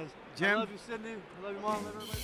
guys. Jim? I love you, Sydney. I love you, Mom. I love everybody.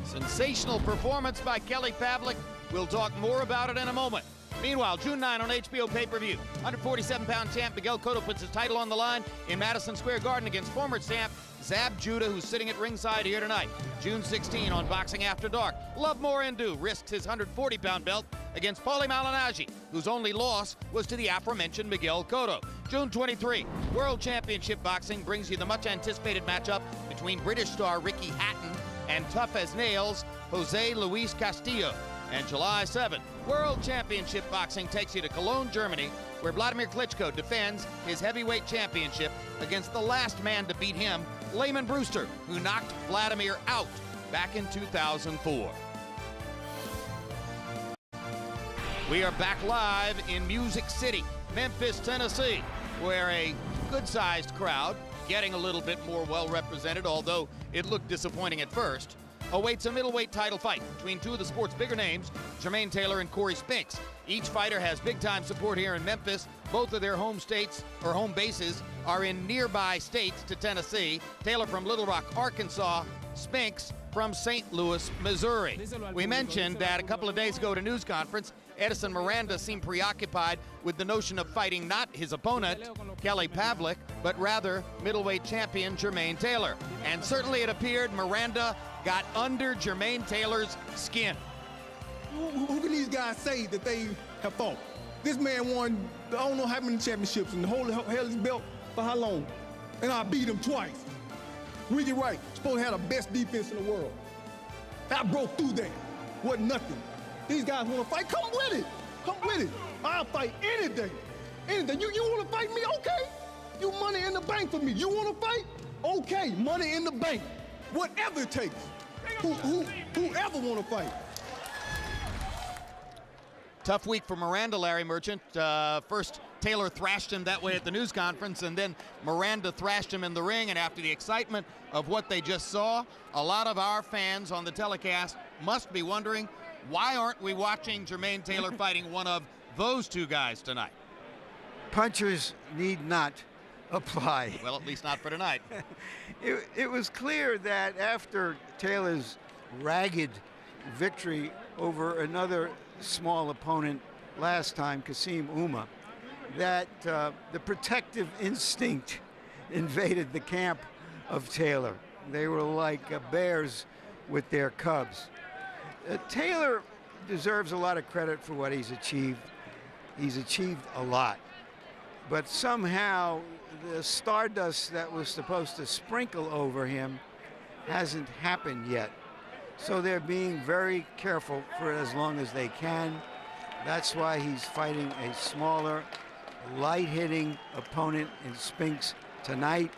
Sensational performance by Kelly Pavlik. We'll talk more about it in a moment. Meanwhile, June 9 on HBO pay-per-view. 147-pound champ Miguel Cotto puts his title on the line in Madison Square Garden against former champ Zab Judah, who's sitting at ringside here tonight. June 16 on Boxing After Dark. Lovemore Indu risks his 140-pound belt against Paulie Malignaggi, whose only loss was to the aforementioned Miguel Cotto. June 23, World Championship Boxing brings you the much-anticipated matchup between British star Ricky Hatton and tough as nails Jose Luis Castillo. And July 7, World Championship Boxing takes you to Cologne, Germany, where Vladimir Klitschko defends his heavyweight championship against the last man to beat him, Layman Brewster, who knocked Vladimir out back in 2004. We are back live in Music City, Memphis, Tennessee, where a good-sized crowd, getting a little bit more well-represented, although it looked disappointing at first, awaits a middleweight title fight between two of the sport's bigger names, Jermain Taylor and Cory Spinks. Each fighter has big-time support here in Memphis. Both of their home states or home bases are in nearby states to Tennessee. Taylor from Little Rock, Arkansas, Spinks from St. Louis, Missouri. We mentioned that a couple of days ago at a news conference, Edison Miranda seemed preoccupied with the notion of fighting not his opponent, Kelly Pavlik, but rather middleweight champion Jermain Taylor. And certainly it appeared Miranda got under Jermain Taylor's skin. Who can these guys say that they have fought? This man won, I don't know how many championships in the whole hell of his belt for how long? And I beat him twice. Ricky Wright, supposed to have the best defense in the world. I broke through that. Wasn't nothing. These guys want to fight, come with it. Come with it. I'll fight anything. Anything. You want to fight me? Okay. You money in the bank for me. You want to fight? Okay, money in the bank. Whatever it takes. Whoever want to fight. Tough week for Miranda, Larry Merchant. First, Taylor thrashed him that way at the news conference, and then Miranda thrashed him in the ring. And after the excitement of what they just saw, a lot of our fans on the telecast must be wondering, why aren't we watching Jermain Taylor fighting one of those two guys tonight? Punchers need not apply. Well, at least not for tonight. It was clear that after Taylor's ragged victory over another small opponent last time, Kasim Uma, that the protective instinct invaded the camp of Taylor. They were like bears with their cubs. Taylor deserves a lot of credit for what he's achieved. He's achieved a lot. But somehow the stardust that was supposed to sprinkle over him hasn't happened yet. So they're being very careful for as long as they can. That's why he's fighting a smaller, light-hitting opponent in Spinks tonight.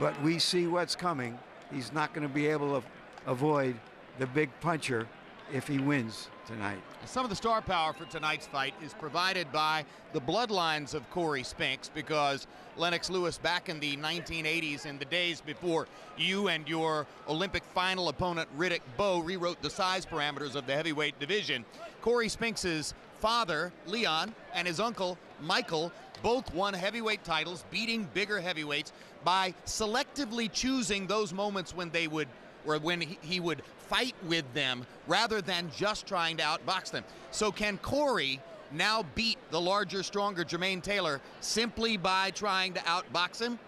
But we see what's coming. He's not going to be able to avoid the big puncher if he wins tonight. Some of the star power for tonight's fight is provided by the bloodlines of Cory Spinks, because Lennox Lewis, back in the 1980s, in the days before you and your Olympic final opponent Riddick Bowe rewrote the size parameters of the heavyweight division, Cory Spinks's father, Leon, and his uncle, Michael, both won heavyweight titles, beating bigger heavyweights by selectively choosing those moments when they would, or when he would fight with them rather than just trying to outbox them. So can Cory now beat the larger, stronger Jermain Taylor simply by trying to outbox him?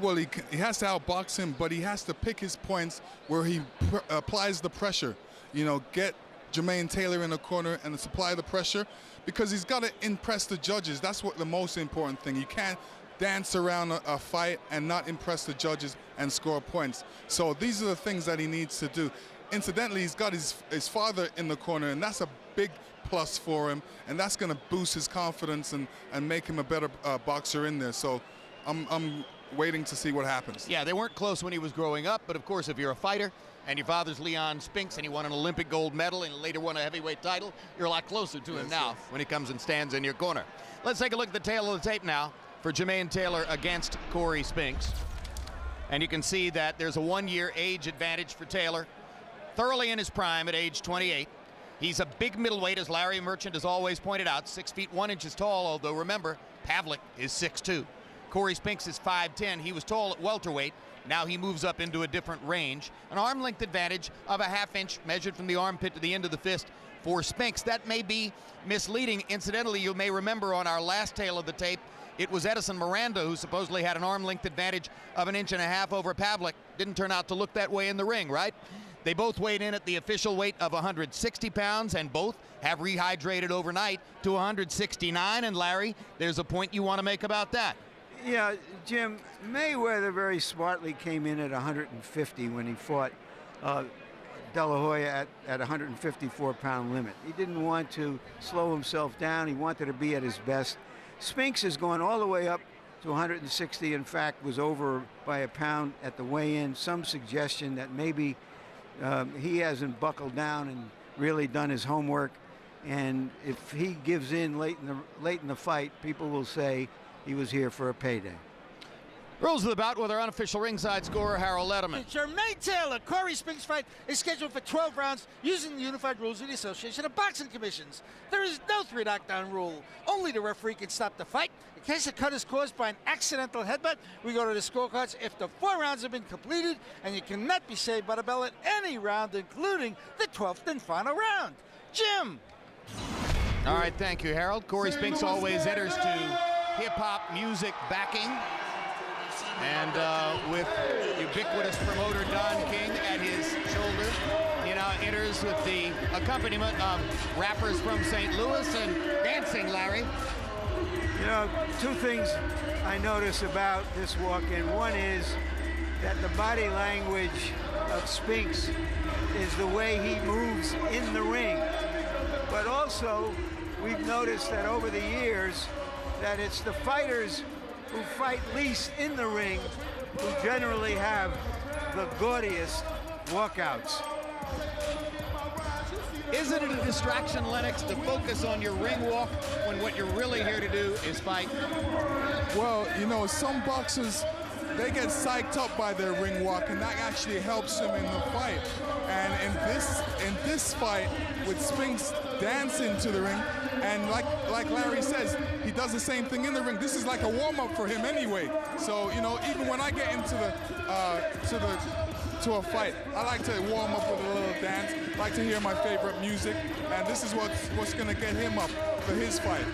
Well, he has to outbox him, but he has to pick his points where he applies the pressure. You know, get Jermain Taylor in the corner and supply the pressure, because he's got to impress the judges. That's what the most important thing. You can't dance around a fight and not impress the judges and score points. So these are the things that he needs to do. Incidentally, he's got his father in the corner, and that's a big plus for him, and that's going to boost his confidence and make him a better boxer in there. So I'm waiting to see what happens. Yeah, they weren't close when he was growing up, but of course, if you're a fighter and your father's Leon Spinks and he won an Olympic gold medal and later won a heavyweight title, you're a lot closer to him now when he comes and stands in your corner. Let's take a look at the tail of the tape now for Jermain Taylor against Cory Spinks. And you can see that there's a 1-year age advantage for Taylor, thoroughly in his prime at age 28. He's a big middleweight, as Larry Merchant has always pointed out, 6 feet 1 inches tall, although remember, Pavlik is 6'2". Cory Spinks is 5'10". He was tall at welterweight, Now he moves up into a different range. An arm length advantage of a half-inch measured from the armpit to the end of the fist for Spinks. That may be misleading. Incidentally, you may remember on our last tale of the tape, it was Edison Miranda who supposedly had an arm length advantage of 1.5 inches over Pavlik. Didn't turn out to look that way in the ring, right? They both weighed in at the official weight of 160 pounds, and both have rehydrated overnight to 169. And Larry, there's a point you want to make about that. Yeah, Jim, Mayweather very smartly came in at 150 when he fought De La Hoya at 154-pound limit. He didn't want to slow himself down. He wanted to be at his best. Spinks has gone all the way up to 160. In fact, was over by a pound at the weigh-in. Some suggestion that maybe he hasn't buckled down and really done his homework. And if he gives in late in the fight, people will say he was here for a payday. Rules of the bout with our unofficial ringside scorer, Harold Letterman. Jermain Taylor, Cory Spinks fight is scheduled for 12 rounds using the unified rules of the Association of Boxing Commissions. There is no 3 knockdown rule. Only the referee can stop the fight. In case a cut is caused by an accidental headbutt, we go to the scorecards if the 4 rounds have been completed, and you cannot be saved by the bell at any round, including the 12th and final round. Jim. All right, thank you, Harold. Cory Spinks always enters to hip-hop music backing. And with ubiquitous promoter Don King at his shoulder, he now enters with the accompaniment of rappers from St. Louis and dancing, Larry. You know, 2 things I notice about this walk-in. One is that the body language of Spinks is the way he moves in the ring. But also, we've noticed that over the years that it's the fighters who fight least in the ring who generally have the gaudiest walkouts. Isn't it a distraction, Lennox, to focus on your ring walk when what you're really here to do is fight? Well, you know, some boxers, they get psyched up by their ring walk, and that actually helps them in the fight. And in this fight, with Spinks dancing to the ring, and like Larry says, he does the same thing in the ring. This is like a warm-up for him anyway. So, you know, even when I get into to a fight, I like to warm up with a little dance, like to hear my favorite music, and this is what's gonna get him up for his fight.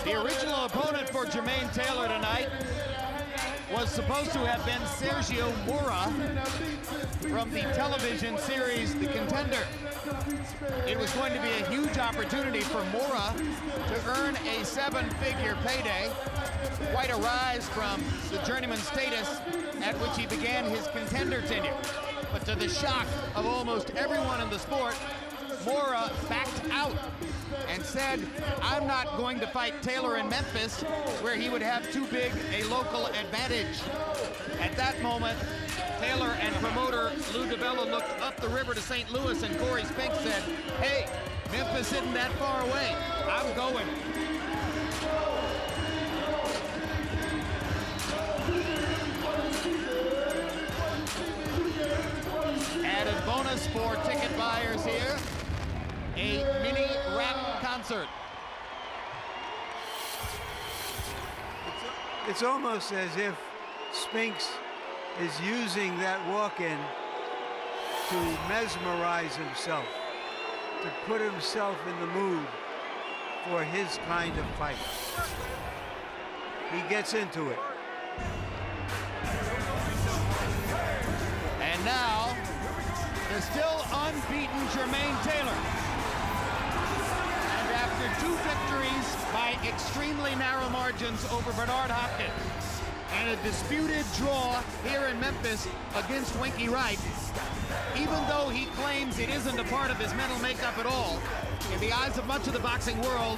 The original opponent for Jermain Taylor tonight was supposed to have been Sergio Mora from the television series The Contender. It was going to be a huge opportunity for Mora to earn a 7-figure payday, quite a rise from the journeyman status at which he began his contender tenure. But to the shock of almost everyone in the sport, Mora backed out and said, I'm not going to fight Taylor in Memphis, where he would have too big a local advantage. At that moment, Taylor and promoter Lou DiBella looked up the river to St. Louis, and Cory Spinks said, hey, Memphis isn't that far away. I'm going. Added bonus for ticket buyers here, a mini rap concert. It's almost as if Spinks is using that walk-in to mesmerize himself, to put himself in the mood for his kind of fight. He gets into it. And now, the still unbeaten Jermain Taylor. And after 2 victories by extremely narrow margins over Bernard Hopkins and a disputed draw here in Memphis against Winky Wright, even though he claims it isn't a part of his mental makeup at all, in the eyes of much of the boxing world,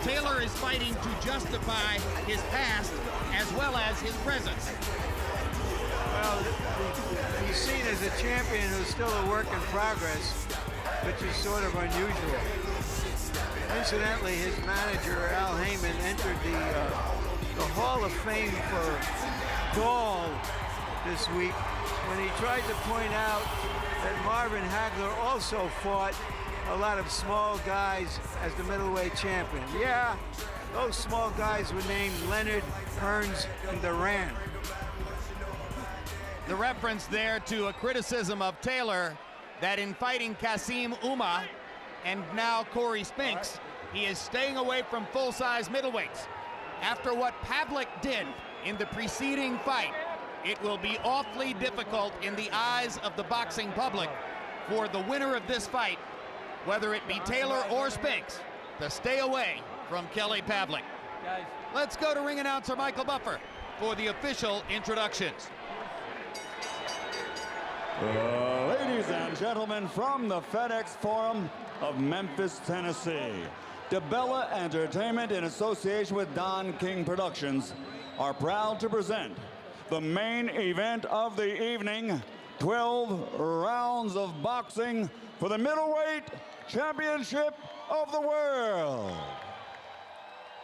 Taylor is fighting to justify his past as well as his present. Well, he's seen as a champion who's still a work in progress, which is sort of unusual. Incidentally, his manager, Al Heyman, entered the Hall of Fame for gall this week when he tried to point out that Marvin Hagler also fought a lot of small guys as the middleweight champion. Yeah, those small guys were named Leonard, Hearns, and Duran. The reference there to a criticism of Taylor that in fighting Kasim Uma and now Cory Spinks, he is staying away from full-size middleweights. After what Pavlik did in the preceding fight, it will be awfully difficult in the eyes of the boxing public for the winner of this fight, whether it be Taylor or Spinks, to stay away from Kelly Pavlik. Let's go to ring announcer Michael Buffer for the official introductions. Ladies and gentlemen, from the FedEx Forum of Memphis, Tennessee, DeBella Entertainment in association with Don King Productions are proud to present the main event of the evening, 12 rounds of boxing for the middleweight championship of the world.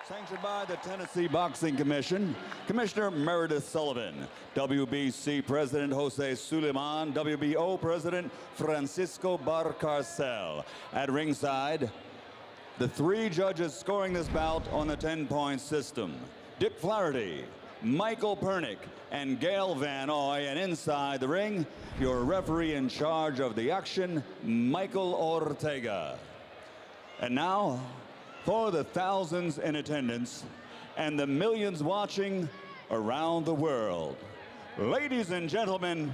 Sanctioned by the Tennessee Boxing Commission, Commissioner Meredith Sullivan, WBC President Jose Suleiman, WBO President Francisco Barcarcel. At ringside, the 3 judges scoring this bout on the 10-point system: Dick Flaherty, Michael Pernick, and Gail Van Oy. And inside the ring, your referee in charge of the action, Michael Ortega. And now, for the thousands in attendance and the millions watching around the world, ladies and gentlemen,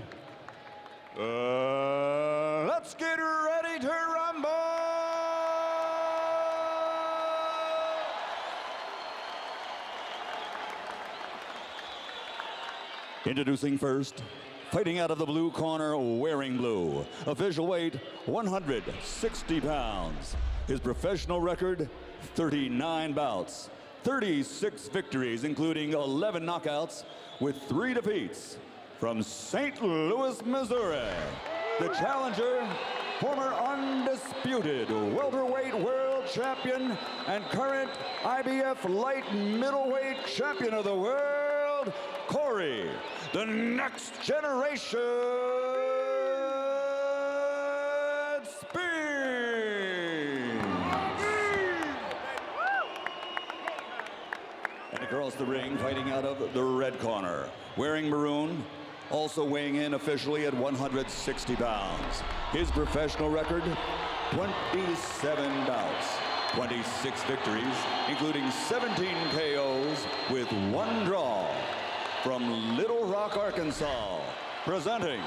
let's get ready to rumble! Introducing first, fighting out of the blue corner, wearing blue, official weight 160 pounds. His professional record, 39 bouts, 36 victories, including 11 knockouts, with 3 defeats. From St. Louis, Missouri, the challenger, former undisputed welterweight world champion and current IBF light middleweight champion of the world, Cory, the next generation Spinks. And across the ring, fighting out of the red corner, wearing maroon, also weighing in officially at 160 pounds. His professional record, 27 bouts, 26 victories, including 17 KOs with 1 draw. From Little Rock, Arkansas, presenting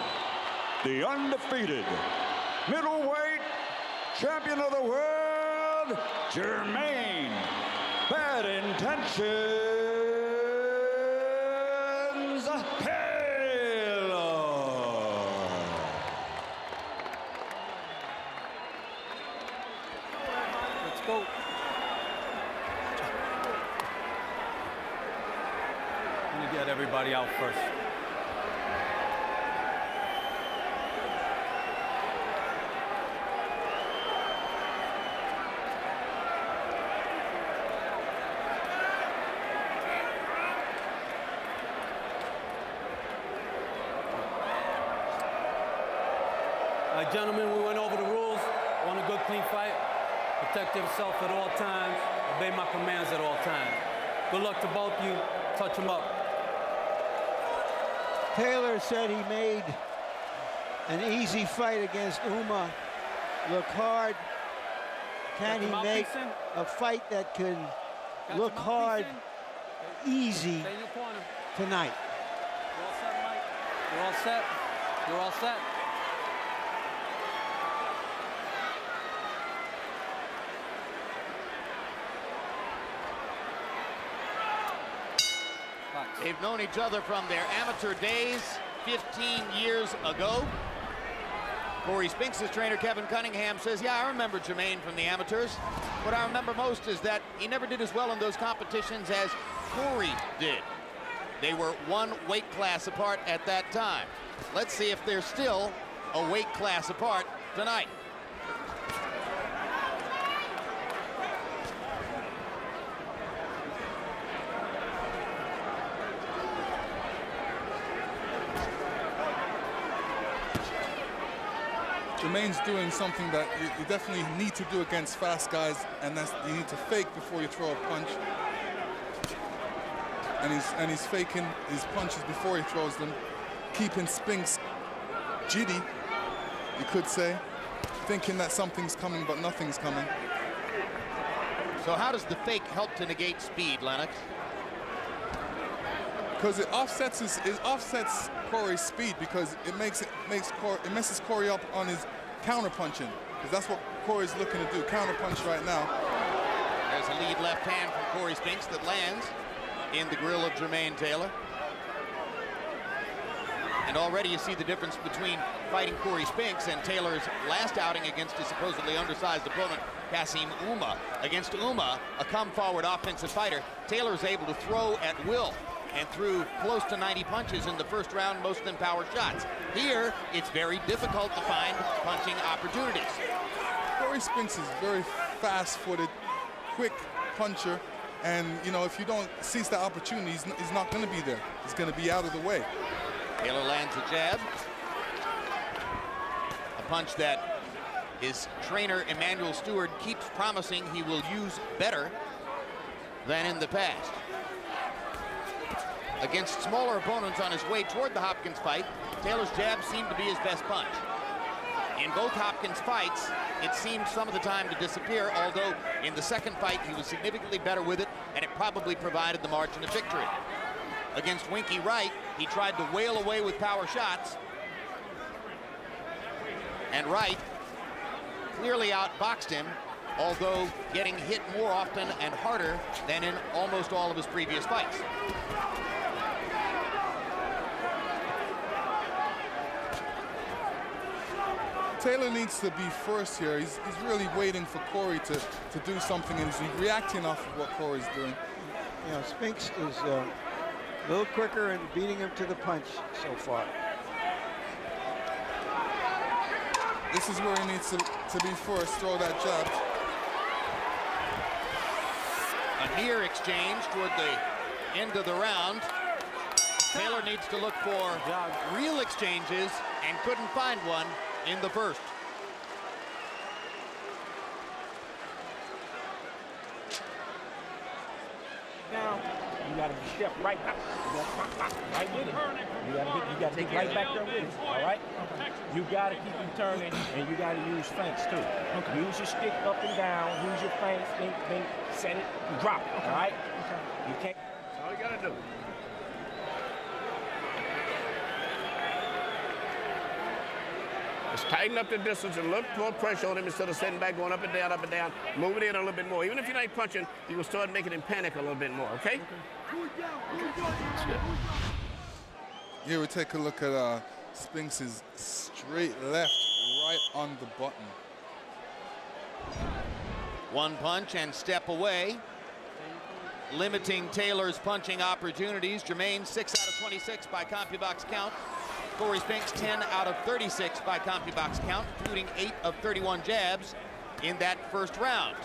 the undefeated middleweight champion of the world, Jermain Bad Intentions Taylor. Let's go. Get everybody out first. All right, gentlemen, we went over the rules. Want a good, clean fight. Protect yourself at all times. Obey my commands at all times. Good luck to both of you. Touch them up. Taylor said he made an easy fight against Uma look hard. Can he make a fight that can look hard, easy tonight? You're all set, Mike? You're all set? You're all set? They've known each other from their amateur days 15 years ago. Cory Spinks' trainer, Kevin Cunningham, says, yeah, I remember Jermain from the amateurs. What I remember most is that he never did as well in those competitions as Cory did. They were 1 weight class apart at that time. Let's see if they're still a weight class apart tonight. Jermain's doing something that you definitely need to do against fast guys, and that's you need to fake before you throw a punch. And he's faking his punches before he throws them, keeping Spinks jitty, you could say, thinking that something's coming, but nothing's coming. So how does the fake help to negate speed, Lennox? Because it offsets Cory's speed, because it messes Cory up on his counter punching, because that's what Cory's looking to do, counter punch right now. There's a lead left hand from Cory Spinks that lands in the grill of Jermain Taylor. And already you see the difference between fighting Cory Spinks and Taylor's last outing against his supposedly undersized opponent, Kassim Ouma. Against Ouma, a come-forward offensive fighter, Taylor's able to throw at will and threw close to 90 punches in the first round, most of them power shots. Here, it's very difficult to find punching opportunities. Cory Spinks is very fast-footed, quick puncher, and you know, if you don't seize the opportunity, he's not going to be there. He's going to be out of the way. Taylor lands a jab. A punch that his trainer, Emanuel Stewart, keeps promising he will use better than in the past. Against smaller opponents on his way toward the Hopkins fight, Taylor's jab seemed to be his best punch. In both Hopkins fights, it seemed some of the time to disappear, although in the second fight he was significantly better with it, and it probably provided the margin of victory. Against Winky Wright, he tried to wail away with power shots, and Wright clearly outboxed him, although getting hit more often and harder than in almost all of his previous fights. Taylor needs to be first here. He's really waiting for Cory to do something, and he's reacting off of what Cory's doing. You know, Spinks is a little quicker in beating him to the punch so far. This is where he needs to be first, throw that jab. A near exchange toward the end of the round. Taylor needs to look for real exchanges and couldn't find one in the first. Now, you got to step right back. Right with it. You got to get right back there with it. All right? You got to keep him turning, and you got to use feints too. Okay. Use your stick up and down. Use your feints. Then set it and drop it. Okay. All right? Okay. You can't. That's all you got to do. Just tighten up the distance and look more pressure on him instead of sitting back, going up and down, move it in a little bit more. Even if you're not punching, you will start making him panic a little bit more, okay? Here we take a look at Spinks' straight left right on the button. One punch and step away, limiting Taylor's punching opportunities. Jermain 6 out of 26 by CompuBox count. Cory Spinks 10 out of 36 by CompuBox count, including 8 of 31 jabs in that first round.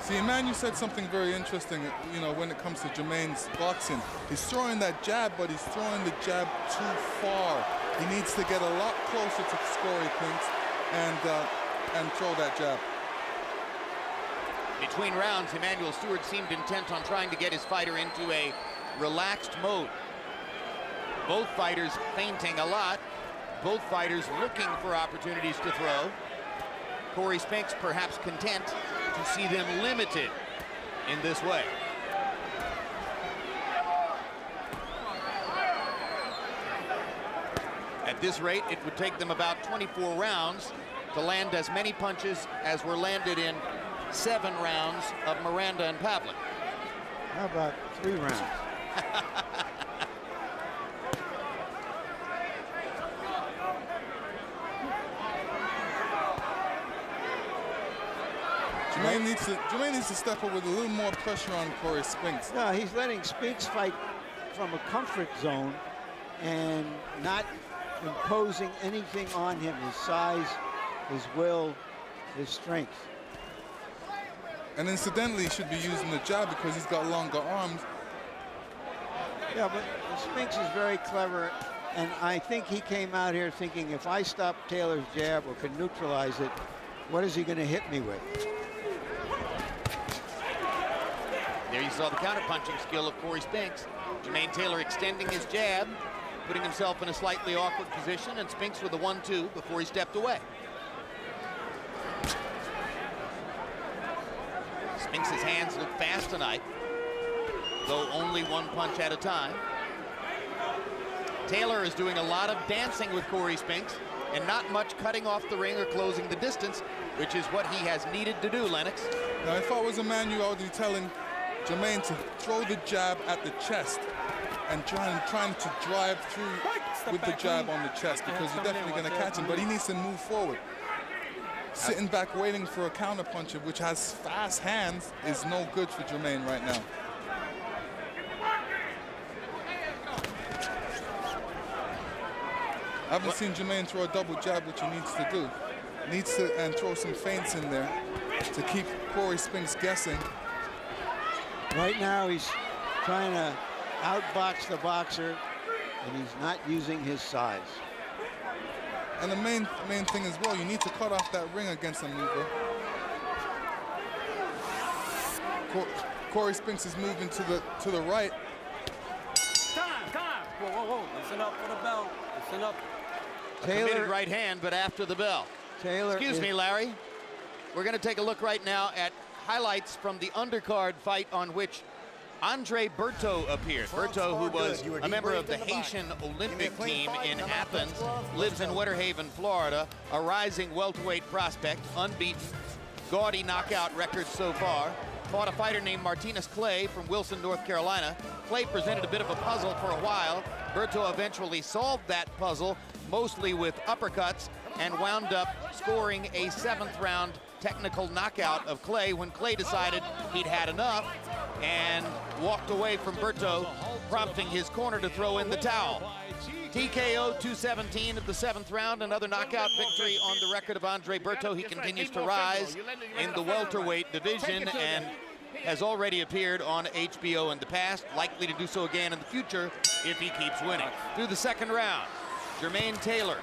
See, Emanuel said something very interesting, you know, when it comes to Jermain's boxing. He's throwing that jab, but he's throwing the jab too far. He needs to get a lot closer to Cory Spinks and throw that jab. Between rounds, Emanuel Stewart seemed intent on trying to get his fighter into a relaxed mode. Both fighters feinting a lot. Both fighters looking for opportunities to throw. Cory Spinks perhaps content to see them limited in this way. At this rate, it would take them about 24 rounds to land as many punches as were landed in 7 rounds of Miranda and Pavlik. How about 3 rounds? Jermain needs to step up with a little more pressure on Cory Spinks. No, he's letting Spinks fight from a comfort zone and not imposing anything on him. His size, his will, his strength. And incidentally, he should be using the jab because he's got longer arms. Yeah, but Spinks is very clever And I think he came out here thinking, if I stop Taylor's jab or can neutralize it, what is he going to hit me with? There you saw the counter-punching skill of Cory Spinks. Jermain Taylor extending his jab, putting himself in a slightly awkward position, and Spinks with a 1-2 before he stepped away. Spinks' hands look fast tonight, though only one punch at a time. Taylor is doing a lot of dancing with Cory Spinks and not much cutting off the ring or closing the distance, which is what he has needed to do, Lennox. Now, if I was a man, I would be telling Jermain to throw the jab at the chest and trying to drive through with the jab on the chest, because you're definitely going to catch him, but he needs to move forward. Sitting back waiting for a counter puncher which has fast hands is no good for Jermain right now. I haven't seen Jermain throw a double jab, which he needs to do. Needs to and throw some feints in there to keep Cory Spinks guessing. Right now he's trying to outbox the boxer, and he's not using his size. And the main thing as well, you need to cut off that ring against him, Luca. Cory Spinks is moving to the right. Time. Whoa. Listen up for the bell. Listen up. Taylor, committed right hand, but after the bell. Taylor. Excuse me, Larry. We're going to take a look right now at highlights from the undercard fight on which Andre Berto appeared. Berto, who was a member of the Haitian Olympic team in Athens, lives in Winter Haven, Florida, a rising welterweight prospect, unbeaten, gaudy knockout record so far. Fought a fighter named Martinez Clay from Wilson, North Carolina. Clay presented a bit of a puzzle for a while. Berto eventually solved that puzzle, mostly with uppercuts, and wound up scoring a 7th round technical knockout of Clay when Clay decided he'd had enough and walked away from Berto, prompting his corner to throw in the towel. TKO 217 of the 7th round, another knockout victory on the record of Andre Berto. He continues to rise in the welterweight division and has already appeared on HBO in the past, likely to do so again in the future if he keeps winning. Through the 2nd round, Jermain Taylor,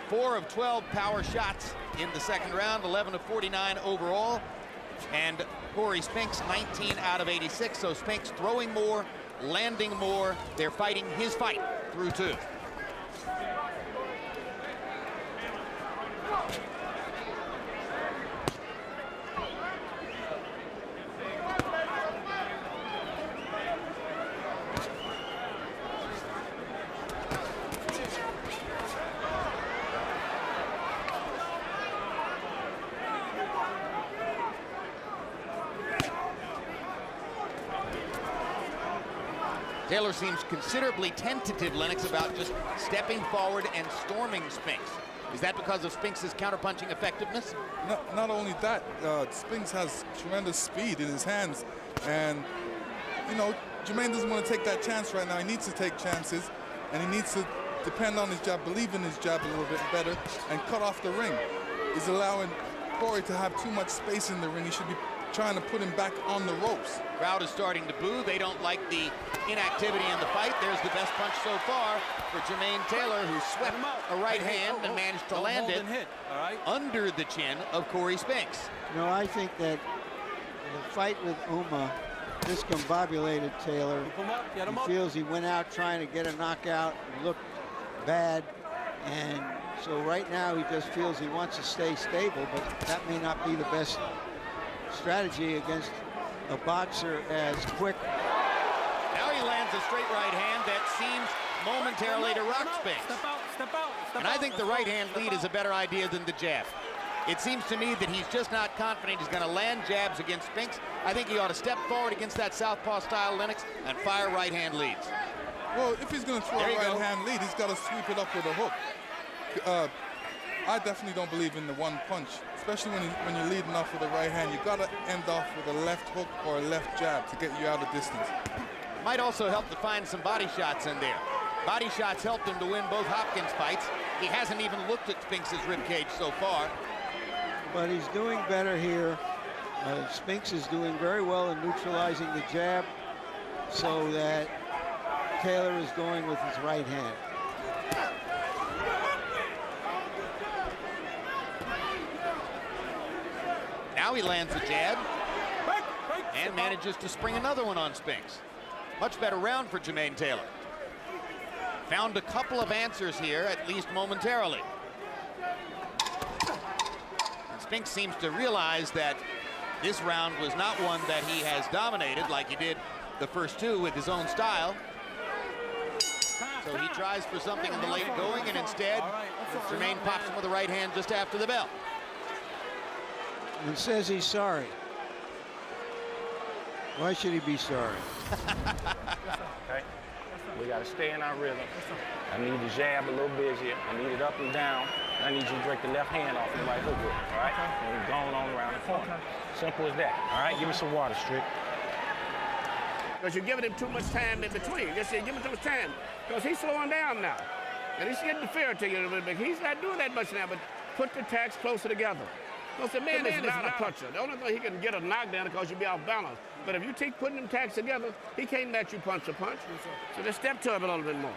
4 of 12 power shots in the 2nd round, 11 of 49 overall, and Cory Spinks 19 out of 86. So Spinks throwing more, landing more. They're fighting his fight through 2. Taylor seems considerably tentative, Lennox, about just stepping forward and storming Spinks. Is that because of Spinks' counterpunching effectiveness? Not only that, Spinks has tremendous speed in his hands, and you know, Jermain doesn't want to take that chance right now. He needs to take chances, and he needs to depend on his jab, believe in his jab a little bit better, and cut off the ring. He's allowing Cory to have too much space in the ring. He should be trying to put him back on the ropes. Crowd is starting to boo. They don't like the inactivity in the fight. There's the best punch so far for Jermain Taylor, who swept a right hand and managed to land it under the chin of Cory Spinks. No, I think that the fight with Uma discombobulated Taylor. He feels he went out trying to get a knockout, looked bad, and so right now he just feels he wants to stay stable, but that may not be the best strategy against a boxer as quick. Now he lands a straight right hand that seems momentarily to rock Spinks. Step out. And I think the right hand lead is a better idea than the jab. It seems to me that he's just not confident he's going to land jabs against Spinks. I think he ought to step forward against that southpaw style Lennox and fire right hand leads. Well, if he's going to throw a right hand lead, he's got to sweep it up with a hook. I definitely don't believe in the one punch, especially when you're leading off with a right hand. You've got to end off with a left hook or a left jab to get you out of distance. Might also help to find some body shots in there. Body shots helped him to win both Hopkins fights. He hasn't even looked at Spinks' ribcage so far. But he's doing better here. Spinks is doing very well in neutralizing the jab, so that Taylor is going with his right hand. Now he lands a jab and manages to spring another one on Spinks. Much better round for Jermain Taylor. Found a couple of answers here, at least momentarily. And Spinks seems to realize that this round was not one that he has dominated like he did the first two with his own style. So he tries for something in the late going, and instead, Jermain pops him with the right hand just after the bell. And says he's sorry. Why should he be sorry? Okay. We got to stay in our rhythm. I need to jab a little busier. I need it up and down. I need you to break the left hand off the right hook with it, all right? And we're going on around the corner. Simple as that, all right? Give me some water, Strick. Because you're giving him too much time in between. Just say, give him too much time. Because he's slowing down now. And he's getting fair to you a little bit. He's not doing that much now, but put the attacks closer together. Because the man is not a puncher. The only thing he can get a knockdown because you'll be off balance. But if you keep putting them attacks together, he can't match you punch to punch. So just step to him a little bit more.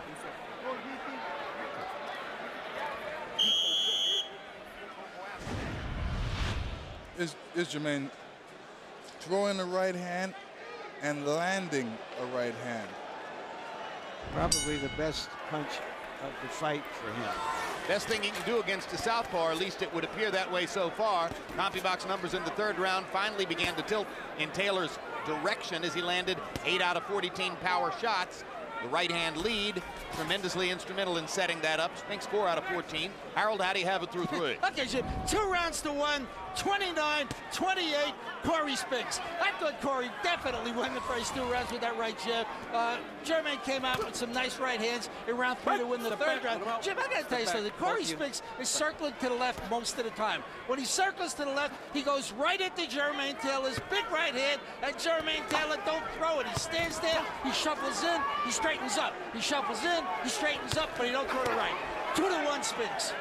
Is Jermain throwing a right hand and landing a right hand? Probably the best punch of the fight for him. Best thing he can do against a southpaw, at least it would appear that way so far. CompuBox numbers in the third round finally began to tilt in Taylor's direction as he landed 8 out of 14 power shots. The right hand lead, tremendously instrumental in setting that up. Spinks 4 out of 14. Harold, how do you have it through 3? Okay, Jim, 2 rounds to 1, 29-28, Cory Spinks. I thought Cory definitely won the first 2 rounds with that right jab. Jermain came out with some nice right hands in round 3 to win the third round. Jim, I got to tell you something. Cory Spinks is circling to the left most of the time. When he circles to the left, he goes right into Jermain Taylor's big right hand, and Jermain Taylor don't throw it. He stands there, he shuffles in, he straightens up. He shuffles in, he straightens up, but he don't throw the right. 2-1 Spinks.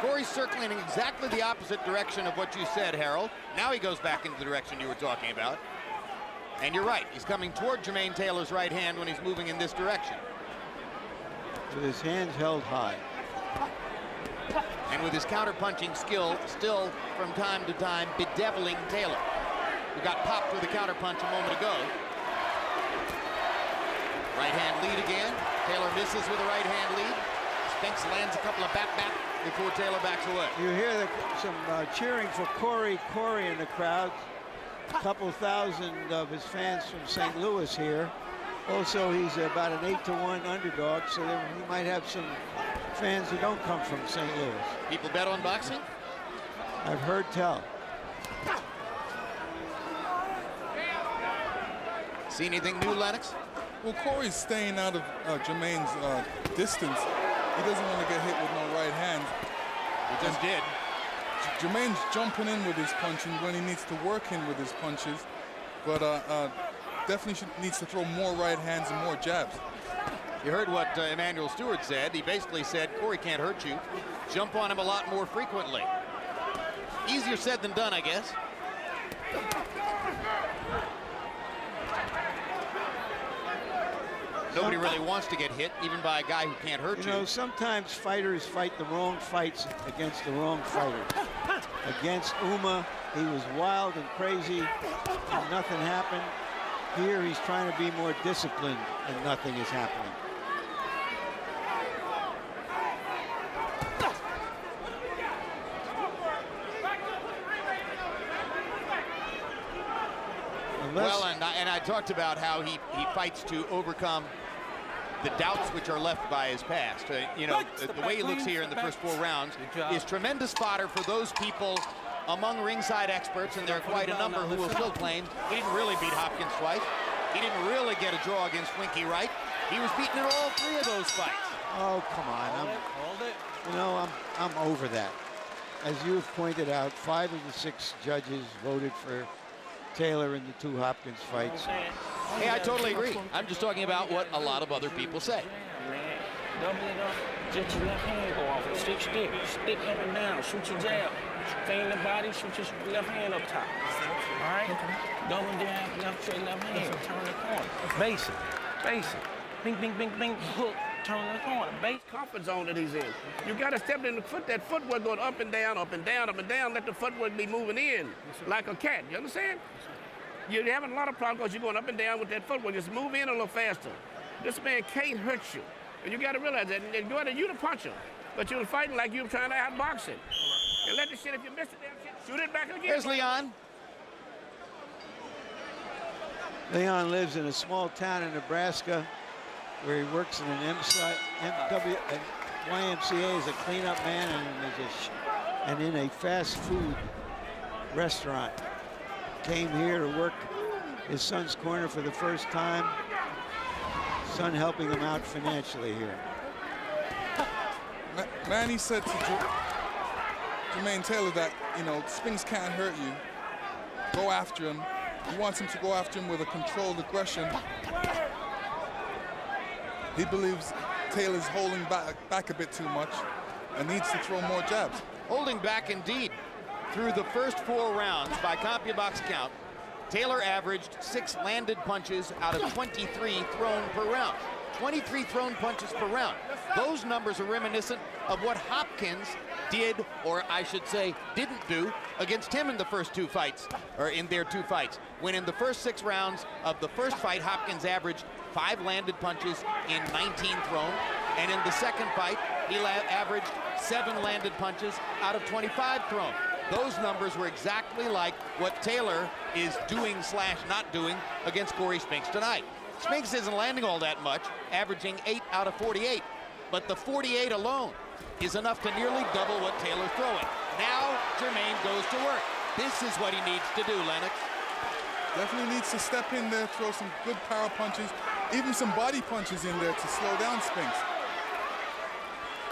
Cory's circling in exactly the opposite direction of what you said, Harold. Now he goes back into the direction you were talking about. And you're right, he's coming toward Jermain Taylor's right hand when he's moving in this direction. With his hands held high. And with his counter-punching skill still from time to time bedeviling Taylor, who got popped with a counter-punch a moment ago. Right hand lead again. Taylor misses with a right hand lead. Spinks lands a couple of back before Taylor backs away. You hear some cheering for Cory in the crowd. A couple thousand of his fans from St. Louis here. Also, he's about an 8-1 underdog, so he might have some fans who don't come from St. Louis. People bet on boxing? I've heard tell. See anything new, Lennox? Well, Cory's staying out of Jermain's distance. He doesn't want to get hit with no right hand. He just did. Jermain's jumping in with his punching when he needs to work in with his punches, but definitely needs to throw more right hands and more jabs. You heard what Emanuel Stewart said. He basically said, Cory can't hurt you. Jump on him a lot more frequently. Easier said than done, I guess. Nobody really wants to get hit, even by a guy who can't hurt you. You know, sometimes fighters fight the wrong fights against the wrong fighters. Against Uma, he was wild and crazy, and nothing happened. Here, he's trying to be more disciplined, and nothing is happening. Well, and I talked about how he fights to overcome the doubts which are left by his past. You know, the way he looks here in the first 4 rounds is tremendous fodder for those people among ringside experts, and there are quite a number who will still claim he didn't really beat Hopkins twice. He didn't really get a draw against Winky Wright. He was beaten in all 3 of those fights. Oh, come on. You know, I'm over that. As you have pointed out, 5 of the 6 judges voted for Taylor in the 2 Hopkins fights. Hey, I totally agree. I'm just talking about what a lot of other people say. Double it up, just your left hand go off. Stick, stick up and down, shoot your jab. Feign the body, shoot your left hand up top. All right? Double jab, left hand, turn the corner. Basic. Bing, bing, bing, bing, hook, turn the corner, base. Comfort zone that he's in. You got to step in the foot, that footwork going up and down, up and down, up and down. Let the footwork be moving in like a cat. You understand? You're having a lot of problems because you're going up and down with that footwork. Just move in a little faster. This man can't hurt you. And you got to realize that. And go ahead and you the puncher. But you're fighting like you're trying to outbox him. And let the shit, if you miss it, damn shit, shoot it back again. Here's Leon. Leon lives in a small town in Nebraska where he works in an YMCA as a cleanup man and in a fast food restaurant. Came here to work his son's corner for the first time. Son helping him out financially here. Manny said to Jermain Taylor that, you know, Spinks can't hurt you. Go after him. He wants him to go after him with a controlled aggression. He believes Taylor's holding back a bit too much and needs to throw more jabs. Holding back indeed. Through the first 4 rounds, by CompuBox count, Taylor averaged 6 landed punches out of 23 thrown per round. 23 thrown punches per round. Those numbers are reminiscent of what Hopkins did, or I should say didn't do, against him in the first 2 fights, or in their 2 fights. When in the first 6 rounds of the first fight, Hopkins averaged 5 landed punches in 19 thrown, and in the second fight, he averaged 7 landed punches out of 25 thrown. Those numbers were exactly like what Taylor is doing / not doing against Cory Spinks tonight. Spinks isn't landing all that much, averaging 8 out of 48. But the 48 alone is enough to nearly double what Taylor's throwing. Now, Jermain goes to work. This is what he needs to do, Lennox. Definitely needs to step in there, throw some good power punches, even some body punches in there to slow down Spinks.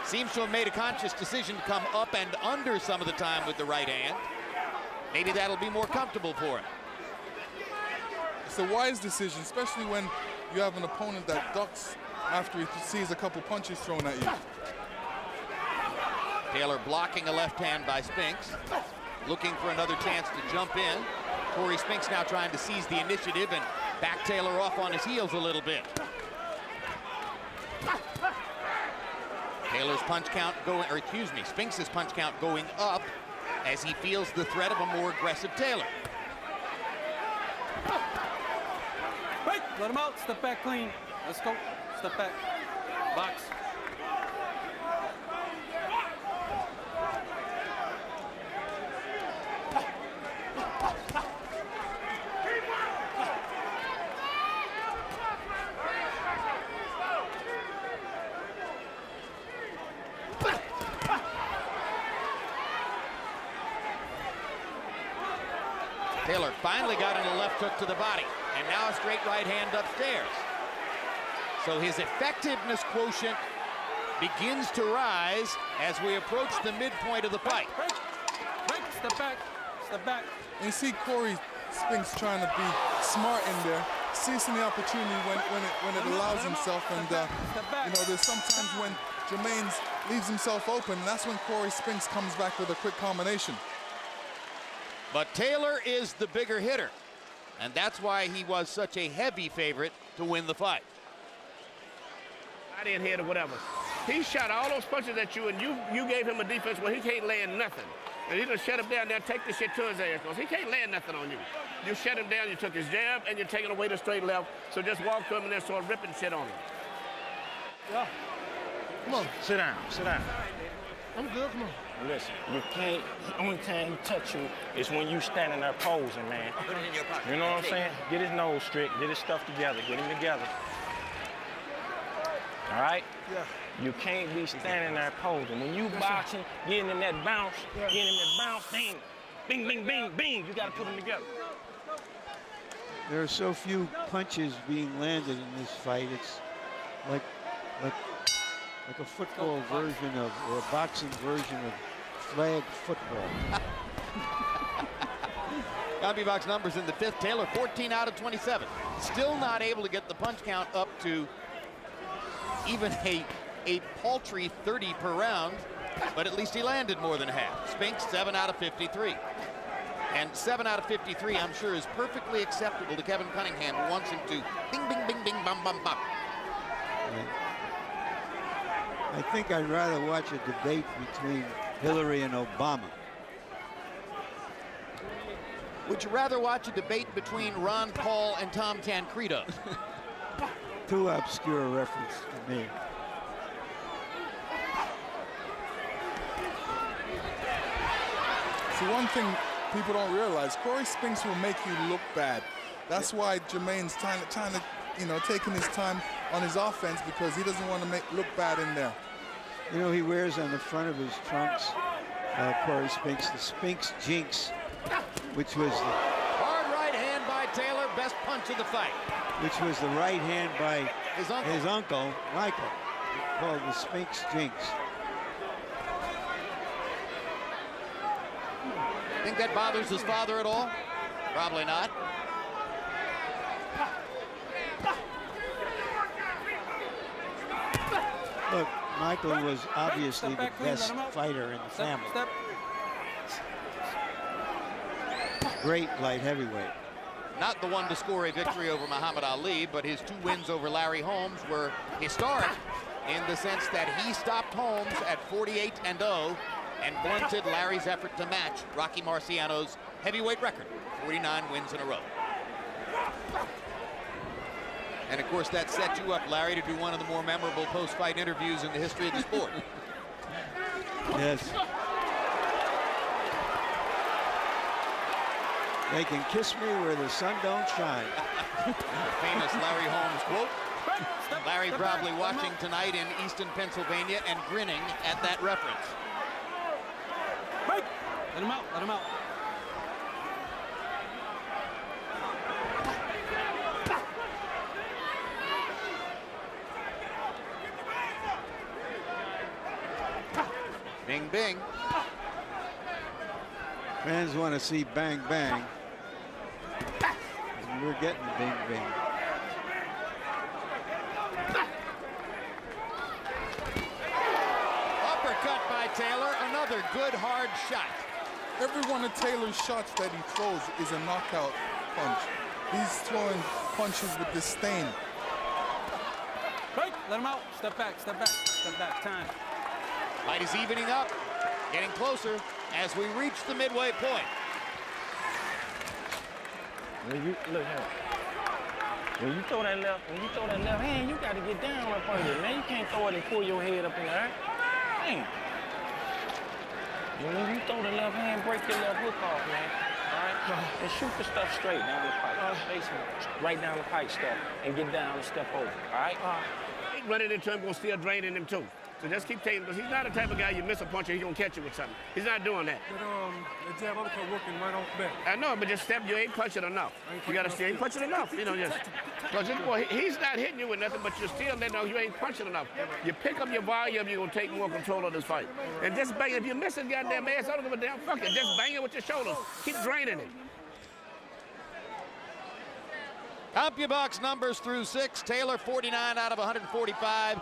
Seems to have made a conscious decision to come up and under some of the time with the right hand. Maybe that'll be more comfortable for him. It's a wise decision, especially when you have an opponent that ducks after he sees a couple punches thrown at you. Taylor blocking a left hand by Spinks, looking for another chance to jump in. Cory Spinks now trying to seize the initiative and back Taylor off on his heels a little bit. Taylor's punch count going, or excuse me, Spinks' punch count going up as he feels the threat of a more aggressive Taylor. Wait, let him out. Step back clean. Let's go. Step back. Box. Taylor finally got in a left hook to the body, and now a straight right hand upstairs. So his effectiveness quotient begins to rise as we approach the midpoint of the fight. Break, step back, step back. And you see Cory Spinks trying to be smart in there, seizing the opportunity when it allows himself. And you know, there's sometimes when Jermain leaves himself open, and that's when Cory Spinks comes back with a quick combination. But Taylor is the bigger hitter, and that's why he was such a heavy favorite to win the fight. I didn't hit or whatever. He shot all those punches at you, and you gave him a defense where he can't land nothing. And he just shut him down there, take the shit to his ass, because he can't land nothing on you. You shut him down, you took his jab, and you're taking away the straight left. So just walk to him and then start ripping shit on him. Yeah. Come on, sit down, sit down. I'm good, come on. Listen, you can't, the only time he touch you is when you standing there posing, man. You know what I'm saying? Get his nose straight, get his stuff together, get him together. All right? Yeah. You can't be standing there posing. When you boxing, getting in that bounce, bing, bing, bing, bing, bing, you gotta put them together. There are so few punches being landed in this fight. It's like a football version of, or a boxing version of flag football. CompuBox numbers in the 5th. Taylor 14 out of 27. Still not able to get the punch count up to even a paltry 30 per round, but at least he landed more than half. Spinks 7 out of 53. And 7 out of 53, I'm sure, is perfectly acceptable to Kevin Cunningham, who wants him to bing, bing, bing, bing, bum, bum, bum. I think I'd rather watch a debate between Hillary and Obama. Would you rather watch a debate between Ron Paul and Tom Tancredo? Too obscure a reference to me. See, one thing people don't realize, Cory Spinks will make you look bad. That's why Jermain's trying to, you know, taking his time on his offense, because he doesn't want to look bad in there. You know, he wears on the front of his trunks, Cory Spinks, the Spinks jinx, which was the hard right hand by Taylor, best punch of the fight. Which was the right hand by his uncle Michael, called the Spinks jinx. Think that bothers his father at all? Probably not. Look, Michael was obviously the best fighter in the family. Great light heavyweight. Not the one to score a victory over Muhammad Ali, but his 2 wins over Larry Holmes were historic in the sense that he stopped Holmes at 48-0 and blunted Larry's effort to match Rocky Marciano's heavyweight record, 49 wins in a row. And of course, that set you up, Larry, to do one of the more memorable post-fight interviews in the history of the sport. Yes. They can kiss me where the sun don't shine. Famous Larry Holmes quote. Larry probably watching tonight in Easton, Pennsylvania, and grinning at that reference. Let him out, let him out. Bing, bing. Fans want to see bang, bang. And we're getting bing, bing. Uppercut by Taylor, another good hard shot. Every one of Taylor's shots that he throws is a knockout punch. He's throwing punches with disdain. Right, let him out. Step back, step back, step back. Time. Fight is evening up, getting closer as we reach the midway point. When you look here, when you throw that left hand, you got to get down up on it, man. You can't throw it and pull your head up in the air. Damn. And when you throw the left hand, break your left hook off, man. All right? And shoot the stuff straight down the pipe. Right down the pipe stuff, and get down and step over. All right? Running into him, gonna still draining him too. So just keep taking, because he's not the type of guy you miss a punch and he's gonna catch you with something. He's not doing that. But the jab uppercut working right off the bat. I know, but just step, you ain't punching enough. You gotta still ain't punching enough. You know, just because he's not hitting you with nothing, but you're still letting know you ain't punching enough. You pick up your volume, you're gonna take more control of this fight. And just bang, if you miss his goddamn ass, I don't give a damn fuck it. Just bang it with your shoulders. Keep draining it. CompuBox numbers through 6. Taylor 49 out of 145.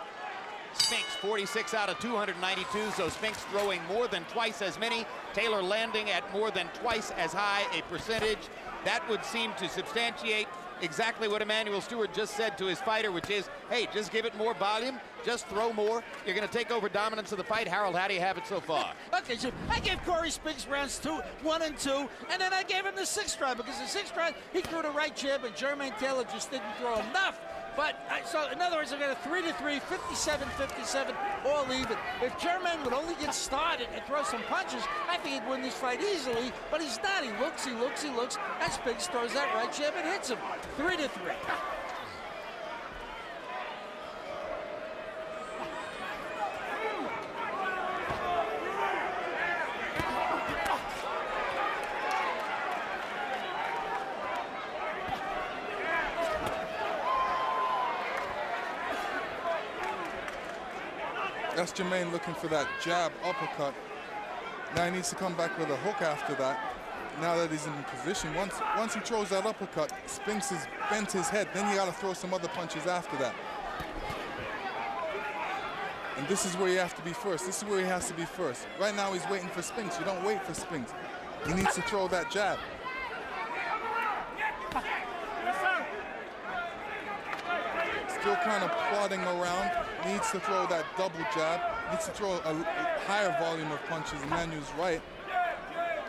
Spinks 46 out of 292, so Spinks throwing more than twice as many. Taylor landing at more than twice as high a percentage. That would seem to substantiate exactly what Emanuel Stewart just said to his fighter, which is, hey, just give it more volume, just throw more. You're going to take over dominance of the fight. Harold, how do you have it so far? Okay, so I gave Cory Spinks rounds 1 and 2, and then I gave him the 6th round, because the 6th round, he threw the right jab, and Jermain Taylor just didn't throw enough. But, so in other words, I got a 3-3, 57-57, all even. If Jermain would only get started and throw some punches, I think he'd win this fight easily, but he's not. He looks, and Spinks throws that right jab and hits him. 3-3. That's Jermain looking for that jab uppercut. Now he needs to come back with a hook after that. Now that he's in position, once he throws that uppercut, Spinks has bent his head. Then you got to throw some other punches after that. And this is where you have to be first. This is where he has to be first. Right now he's waiting for Spinks. You don't wait for Spinks. He needs to throw that jab. still kind of plodding around, needs to throw that double jab, needs to throw a higher volume of punches. Emmanuel's right,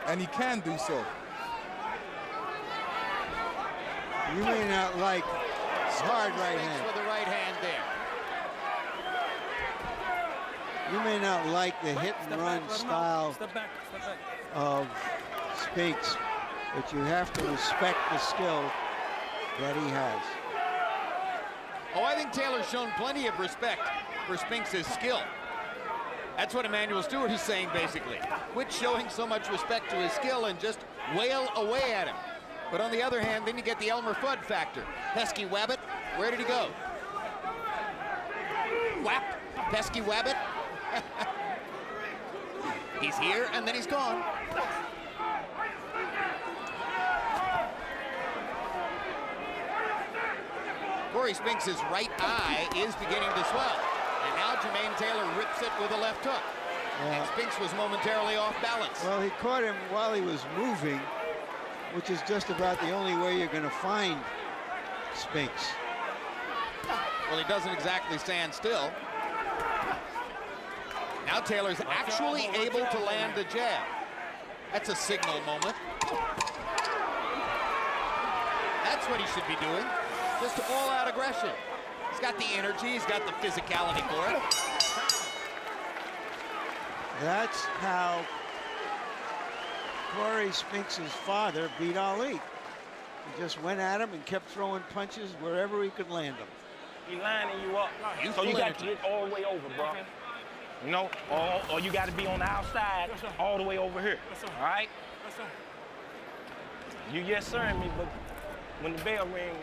and he can do so. You may not like hard right hand. With the right hand there. You may not like the hit and run style of Spinks, but you have to respect the skill that he has. Oh, I think Taylor's shown plenty of respect for Spinks' skill. That's what Emmanuel Stewart is saying, basically. Quit showing so much respect to his skill and just wail away at him. But on the other hand, then you get the Elmer Fudd factor. Pesky Wabbit, where did he go? Whap, Pesky Wabbit. He's here, and then he's gone. Cory Spinks' right eye is beginning to swell. And now Jermain Taylor rips it with a left hook. And Spinks was momentarily off balance. Well, he caught him while he was moving, which is just about the only way you're going to find Spinks. Well, he doesn't exactly stand still. Now Taylor's actually able to land a jab. That's a signal moment. That's what he should be doing. Just all-out aggression. He's got the energy, he's got the physicality for it. That's how Cory Spinks' father beat Ali. He just went at him and kept throwing punches wherever he could land them. He lining you up, so you got to get all the way over, bro. You know, or you got to be on the outside all the way over here. All right? You yes sir me, but when the bell rings,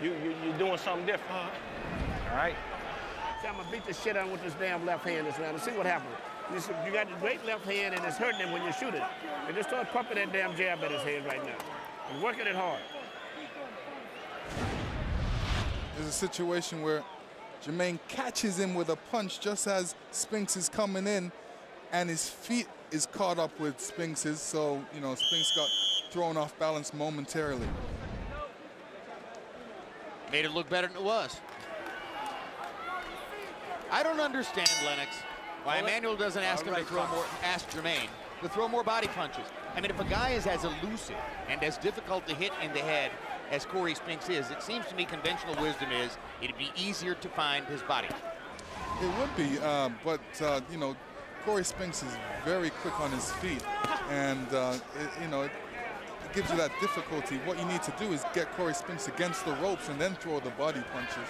you're doing something different. All right? See, I'm going to beat the shit out with this damn left hand this round and see what happens. You got the great left hand and it's hurting him when you shoot it. And just start pumping that damn jab at his head right now. And working it hard. There's a situation where Jermain catches him with a punch just as Spinks is coming in, and his feet is caught up with Spinks's, so, you know, Spinks got thrown off balance momentarily. Made it look better than it was. I don't understand, Lennox, why Emmanuel doesn't ask him to throw more, ask Jermain to throw more body punches. I mean, if a guy is as elusive and as difficult to hit in the head as Cory Spinks is, it seems to me conventional wisdom is it'd be easier to find his body. It would be, but you know, Cory Spinks is very quick on his feet, and you know, it gives you that difficulty. What you need to do is get Cory Spinks against the ropes and then throw the body punches.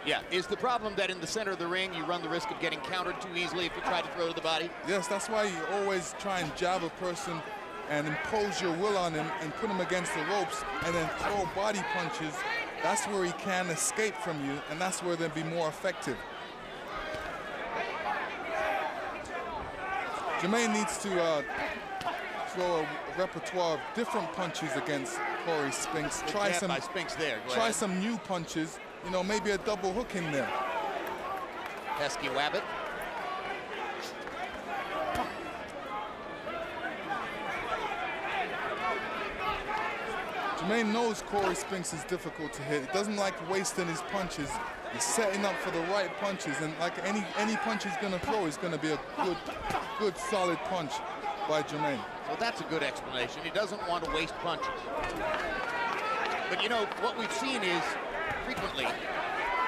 Yeah, is the problem that in the center of the ring you run the risk of getting countered too easily if you try to throw to the body? Yes, that's why you always try and jab a person and impose your will on him and put him against the ropes and then throw body punches. That's where he can escape from you, and that's where they'll be more effective. Jermain needs to throw a repertoire of different punches against Cory Spinks. Try some, by Spinks there. Try some new punches. You know, maybe a double hook in there. Pesky Wabbit. Jermain knows Cory Spinks is difficult to hit. He doesn't like wasting his punches. He's setting up for the right punches, and like any punch he's going to throw is going to be a good solid punch by Jermain. So that's a good explanation. He doesn't want to waste punches. But you know, what we've seen is frequently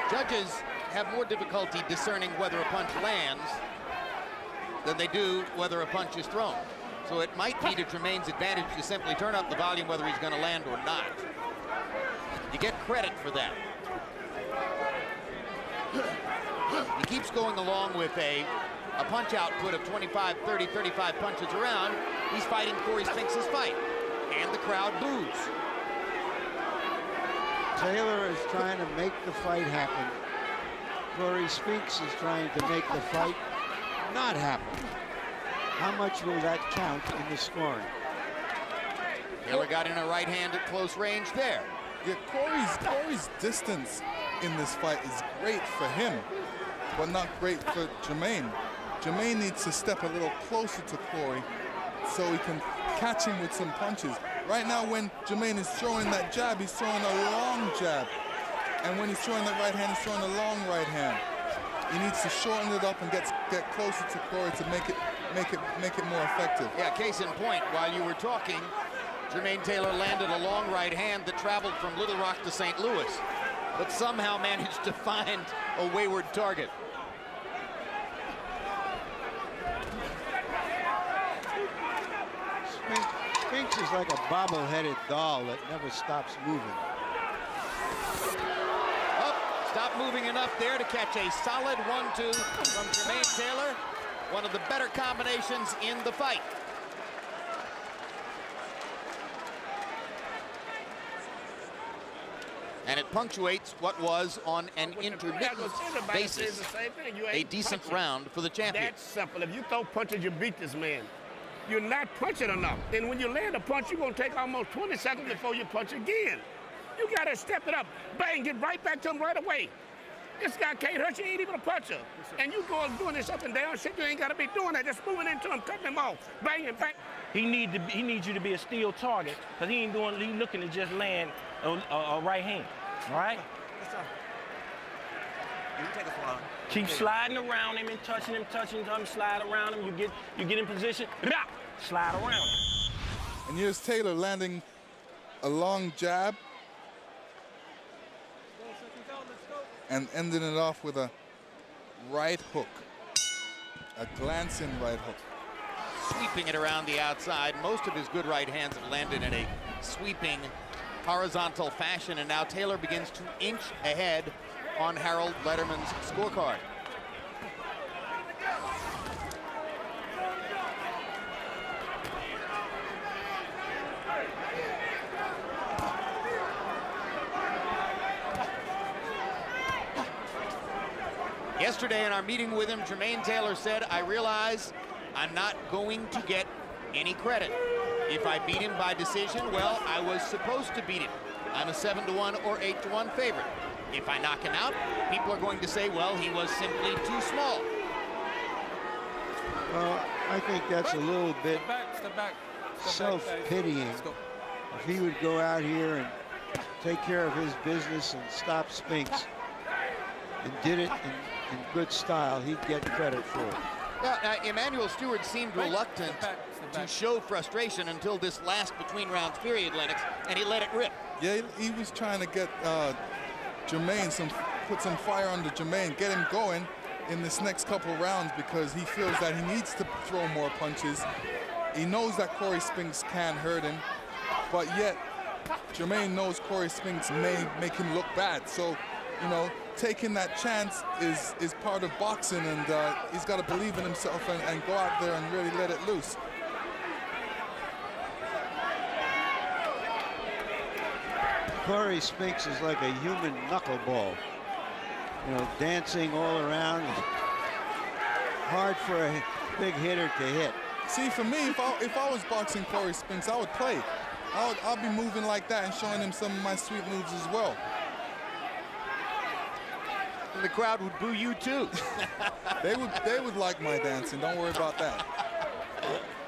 judges have more difficulty discerning whether a punch lands than they do whether a punch is thrown. So it might be to Jermain's advantage to simply turn up the volume whether he's going to land or not. You get credit for that. He keeps going along with a punch output of 25, 30, 35 punches around. He's fighting Cory Spinks' fight, and the crowd boos. Taylor is trying to make the fight happen. Cory Spinks is trying to make the fight not happen. How much will that count in the scoring? Taylor got in a right hand at close range there. Yeah, Cory's distance in this fight is great for him, but not great for Jermain. Jermain needs to step a little closer to Cory so he can catch him with some punches. Right now, when Jermain is throwing that jab, he's throwing a long jab. And when he's throwing that right hand, he's throwing a long right hand. He needs to shorten it up and get closer to Cory to make it more effective. Yeah, case in point, while you were talking, Jermain Taylor landed a long right hand that traveled from Little Rock to St. Louis, but somehow managed to find a wayward target. Spinks is like a bobble-headed doll that never stops moving. Stop moving enough there to catch a solid 1-2 from Jermain Taylor. One of the better combinations in the fight. And it punctuates what was on an intermittent basis a decent round for the champion. That's simple. If you throw punches, you beat this man. You're not punching enough. And when you land a punch, you're going to take almost 20 seconds before you punch again. You got to step it up. Bang, get right back to him right away. This guy can't hurt you. He ain't even a puncher. And you go doing this up and down shit, you ain't got to be doing that. Just moving into him, cutting him off, banging, bang. He needs you to be a steel target, because he looking to just land a right hand, all right? Keep sliding around him and touching him, slide around him. You get in position, slide around him. And here's Taylor landing a long jab and ending it off with a right hook, a glancing right hook. Sweeping it around the outside. Most of his good right hands have landed in a sweeping horizontal fashion, and now Taylor begins to inch ahead on Harold Lederman's scorecard. Yesterday in our meeting with him, Jermain Taylor said, I realize I'm not going to get any credit. If I beat him by decision, well, I was supposed to beat him. I'm a 7-1 or 8-1 favorite. If I knock him out, people are going to say, well, he was simply too small. Well, I think that's a little bit Step back. self-pitying. If he would go out here and take care of his business and stop Spinks and did it in good style, he'd get credit for it. Yeah, Emmanuel Stewart seemed reluctant to show frustration until this last between rounds period, Lennox, and he let it rip. Yeah, he was trying to get Jermain put some fire under Jermain, get him going in this next couple rounds, because he feels that he needs to throw more punches. He knows that Cory Spinks can hurt him, but yet Jermain knows Cory Spinks may make him look bad. So, you know, taking that chance is part of boxing, and he's got to believe in himself and go out there and really let it loose. Cory Spinks is like a human knuckleball, you know, dancing all around. Hard for a big hitter to hit. See, for me, if I was boxing Cory Spinks, I would play. I'll be moving like that and showing him some of my sweet moves as well. And the crowd would boo you too. They would like my dancing. Don't worry about that.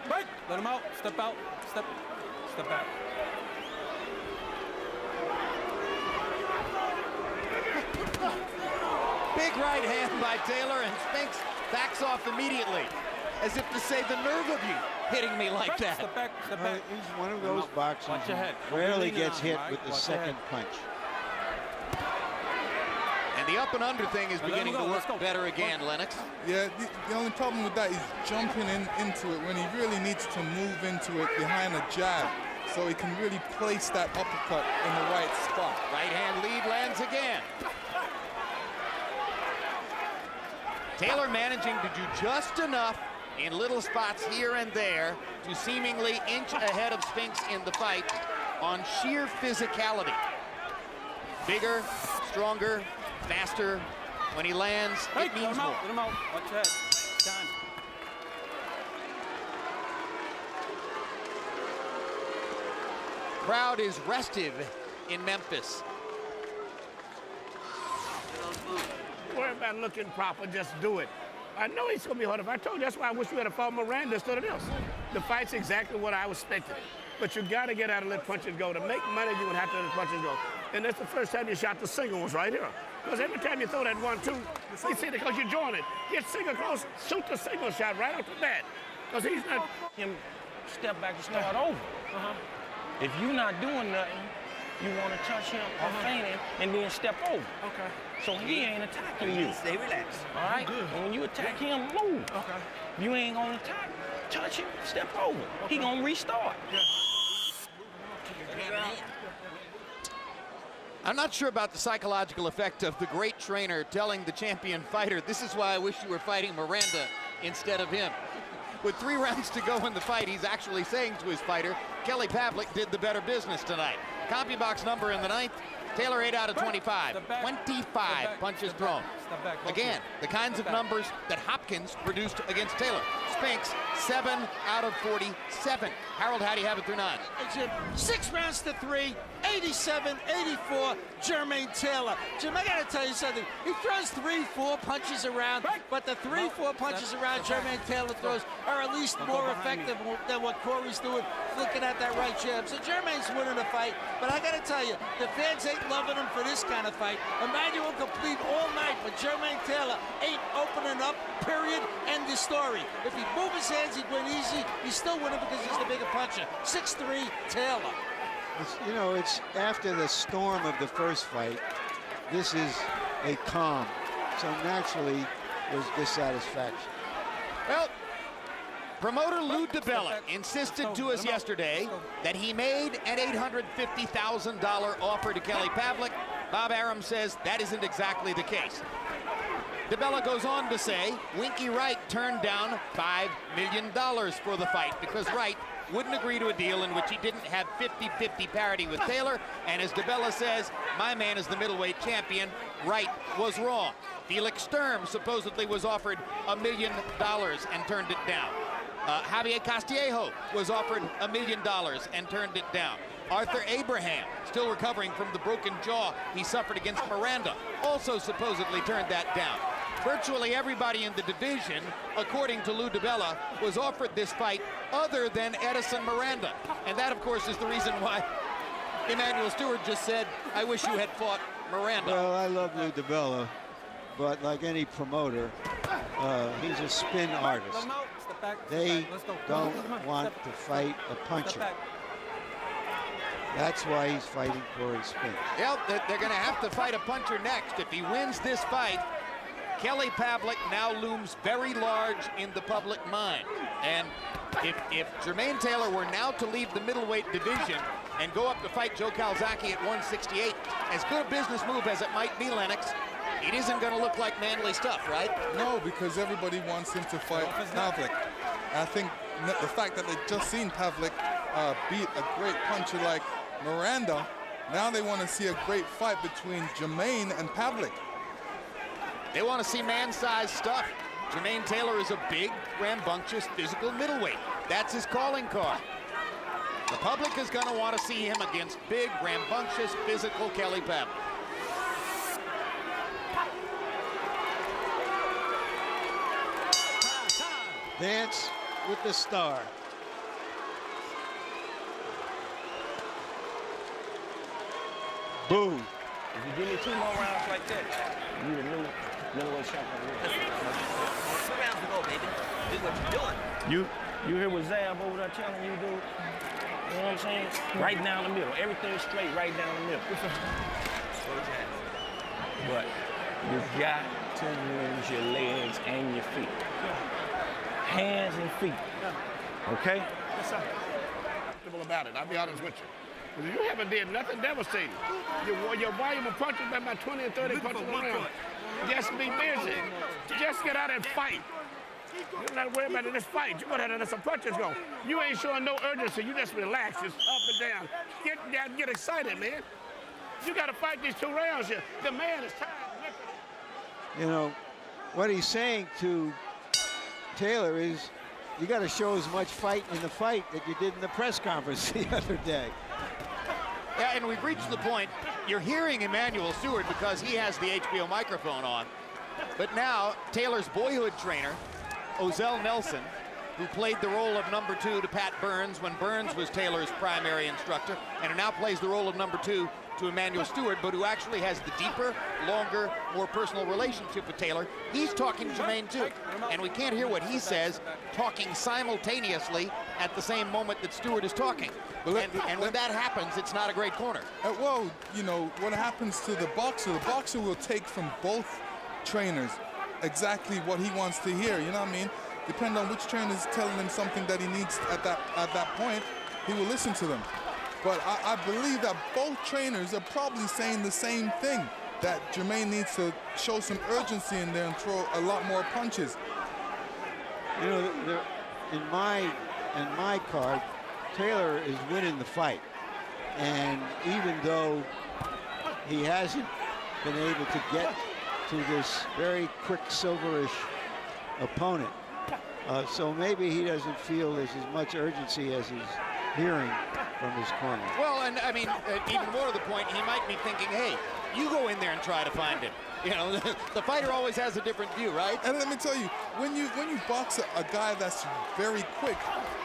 Right, let him out. Step out. Step back. Big right hand by Taylor, and Spinks backs off immediately, as if to say, the nerve of you hitting me like that. Step back. He's one of those boxers Watch your head. who rarely gets hit with the second punch. And the up and under thing is beginning to work better again, Lennox. Yeah, the only problem with that is jumping into it when he really needs to move into it behind a jab, so he can really place that uppercut in the right spot. Right hand lead lands again. Taylor managing to do just enough in little spots here and there to seemingly inch ahead of Spinks in the fight on sheer physicality. Bigger, stronger, faster. When he lands, it means more. Let him out. Watch your head. Time. Crowd is restive in Memphis. Worry about looking proper, just do it. I know he's going to be hard. If I told you, that's why I wish we had a fought Miranda instead of this. The fight's exactly what I was expecting. But you got to get out and let punches go. To make money, you would have to let punches go. And that's the first time you shot the single was right here. Because every time you throw that 1-2, you see, because you join it. Get single close, shoot the single shot right off the bat. Because he's not... Him step back and start over. If you're not doing nothing, you want to touch him or feint him and then step over. Okay. So he ain't attacking you. Stay relaxed. All right? And when you attack him, move. Okay. If you ain't going to attack, touch him, step over. He going to restart. I'm not sure about the psychological effect of the great trainer telling the champion fighter, this is why I wish you were fighting Miranda instead of him. With 3 rounds to go in the fight, he's actually saying to his fighter, Kelly Pavlik did the better business tonight. CompuBox number in the 9th, Taylor 8 out of 25. 25 punches thrown. Again, the kinds of numbers that Hopkins produced against Taylor. Spinks, 7 out of 47. Harold, how do you have it through 9? 6 rounds to 3, 87-84, Jermain Taylor. Jim, I got to tell you something. He throws 3-4 punches around, but the 3-4 punches around Jermain Taylor throws are at least more effective than what Cory's doing, looking at that right jab. So Jermain's winning the fight, but I got to tell you, the fans ain't loving him for this kind of fight. Emmanuel complete all night, but Jermain Taylor ain't opening up, period, end the story. If he move his hands, he'd win easy. He's still winning because he's the bigger puncher. 6'3", Taylor. You know, it's after the storm of the first fight. This is a calm. So naturally, there's dissatisfaction. Well, promoter Lou DiBella insisted to us yesterday that he made an $850,000 offer to Kelly Pavlik. Bob Arum says that isn't exactly the case. DiBella goes on to say Winky Wright turned down $5 million for the fight because Wright wouldn't agree to a deal in which he didn't have 50-50 parity with Taylor. And as DiBella says, my man is the middleweight champion. Wright was wrong. Felix Sturm supposedly was offered $1 million and turned it down. Javier Castillejo was offered $1 million and turned it down. Arthur Abraham, still recovering from the broken jaw he suffered against Miranda, also supposedly turned that down. Virtually everybody in the division, according to Lou DiBella, was offered this fight other than Edison Miranda. And that, of course, is the reason why Emmanuel Stewart just said, I wish you had fought Miranda. Well, I love Lou DiBella, but like any promoter, he's a spin artist. They don't want to fight a puncher. That's why he's fighting Cory Spinks. Yep, they're going to have to fight a puncher next. If he wins this fight, Kelly Pavlik now looms very large in the public mind. And if Jermain Taylor were now to leave the middleweight division and go up to fight Joe Calzaghe at 168, as good a business move as it might be, Lennox, it isn't going to look like manly stuff, right? No, because everybody wants him to fight Pavlik. I think the fact that they've just seen Pavlik beat a great puncher like Miranda, now they want to see a great fight between Jermain and Pavlik. They want to see man-sized stuff. Jermain Taylor is a big, rambunctious, physical middleweight. That's his calling card. The public is going to want to see him against big, rambunctious, physical Kelly Pavlik. Dance with the star. Boom. If you give me 2 more rounds like that, you the new middleweight champion. 2 rounds to go, baby. This is what you're doing. You hear what Zab over there telling you to do? You know what I'm saying? Right down the middle. Everything straight right down the middle. But you got to use your legs and your feet. Hands and feet. Okay? Yes, sir. About it, I'll be honest with you. You haven't did nothing devastating. Your volume of punches by about 20 and 30 punches around. Just be busy. Just get out and fight. You're not worried about this fight. You're going to let some punches go. You ain't showing no urgency. You just relax. Just up and down. Get excited, man. You got to fight these 2 rounds here. The man is tired. You know, what he's saying to Taylor is you got to show as much fight in the fight that you did in the press conference the other day. Yeah, and we've reached the point, you're hearing Emmanuel Stewart because he has the HBO microphone on. But now, Taylor's boyhood trainer, Ozell Nelson, who played the role of number 2 to Pat Burns when Burns was Taylor's primary instructor, and who now plays the role of number 2 to Emmanuel Stewart, but who actually has the deeper, longer, more personal relationship with Taylor. He's talking to Jermain too, and we can't hear what he says talking simultaneously at the same moment that Stewart is talking. And when that happens, it's not a great corner. Well, you know, what happens to the boxer will take from both trainers exactly what he wants to hear, you know what I mean? Depending on which trainer is telling him something that he needs at that point, he will listen to them. But I believe that both trainers are probably saying the same thing, that Jermain needs to show some urgency in there and throw a lot more punches. You know, in my card, Taylor is winning the fight. And even though he hasn't been able to get to this very quicksilverish opponent, so maybe he doesn't feel there's as much urgency as he's hearing from his corner. Well, and I mean, even more to the point, he might be thinking, hey, you go in there and try to find him. You know, the fighter always has a different view, right? And let me tell you, when you box a guy that's very quick,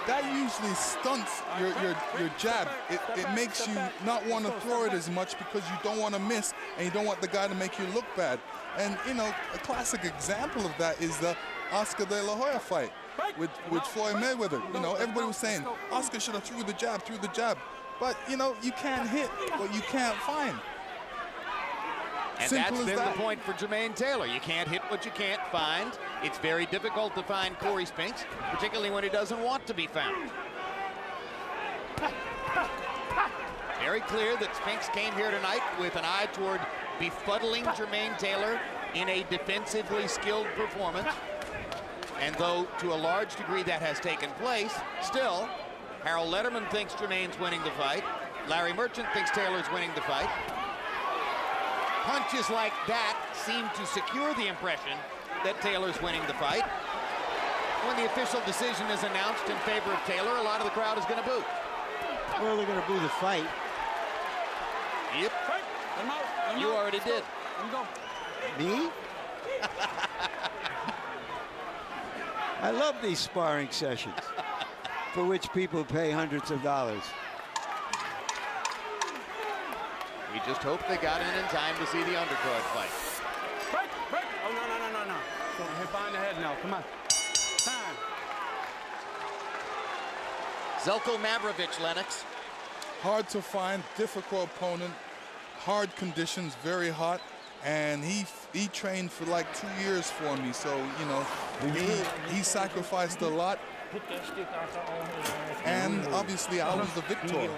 that usually stunts your jab. It makes you not want to throw it as much because you don't want to miss and you don't want the guy to make you look bad. And, you know, a classic example of that is the Oscar De La Hoya fight with Floyd Mayweather. You know, everybody was saying, Oscar should have threw the jab. But, you know, you can't hit what you can't find. And that's been the point for Jermain Taylor. You can't hit what you can't find. It's very difficult to find Cory Spinks, particularly when he doesn't want to be found. Very clear that Spinks came here tonight with an eye toward befuddling Jermain Taylor in a defensively skilled performance. And though to a large degree that has taken place, still, Harold Letterman thinks Jermain's winning the fight. Larry Merchant thinks Taylor's winning the fight. Punches like that seem to secure the impression that Taylor's winning the fight. When the official decision is announced in favor of Taylor, a lot of the crowd is going to boo. Well, they're going to boo the fight. Yep. You already did. Me? I love these sparring sessions for which people pay hundreds of dollars. We just hope they got in time to see the undercard fight. Break. Oh, no. So hit behind the head now. Come on. Time. Zelko Mavrovich, Lennox. Hard to find, difficult opponent, hard conditions, very hot, and he trained for like 2 years for me. So, you know, he sacrificed a lot. And obviously I was the victor.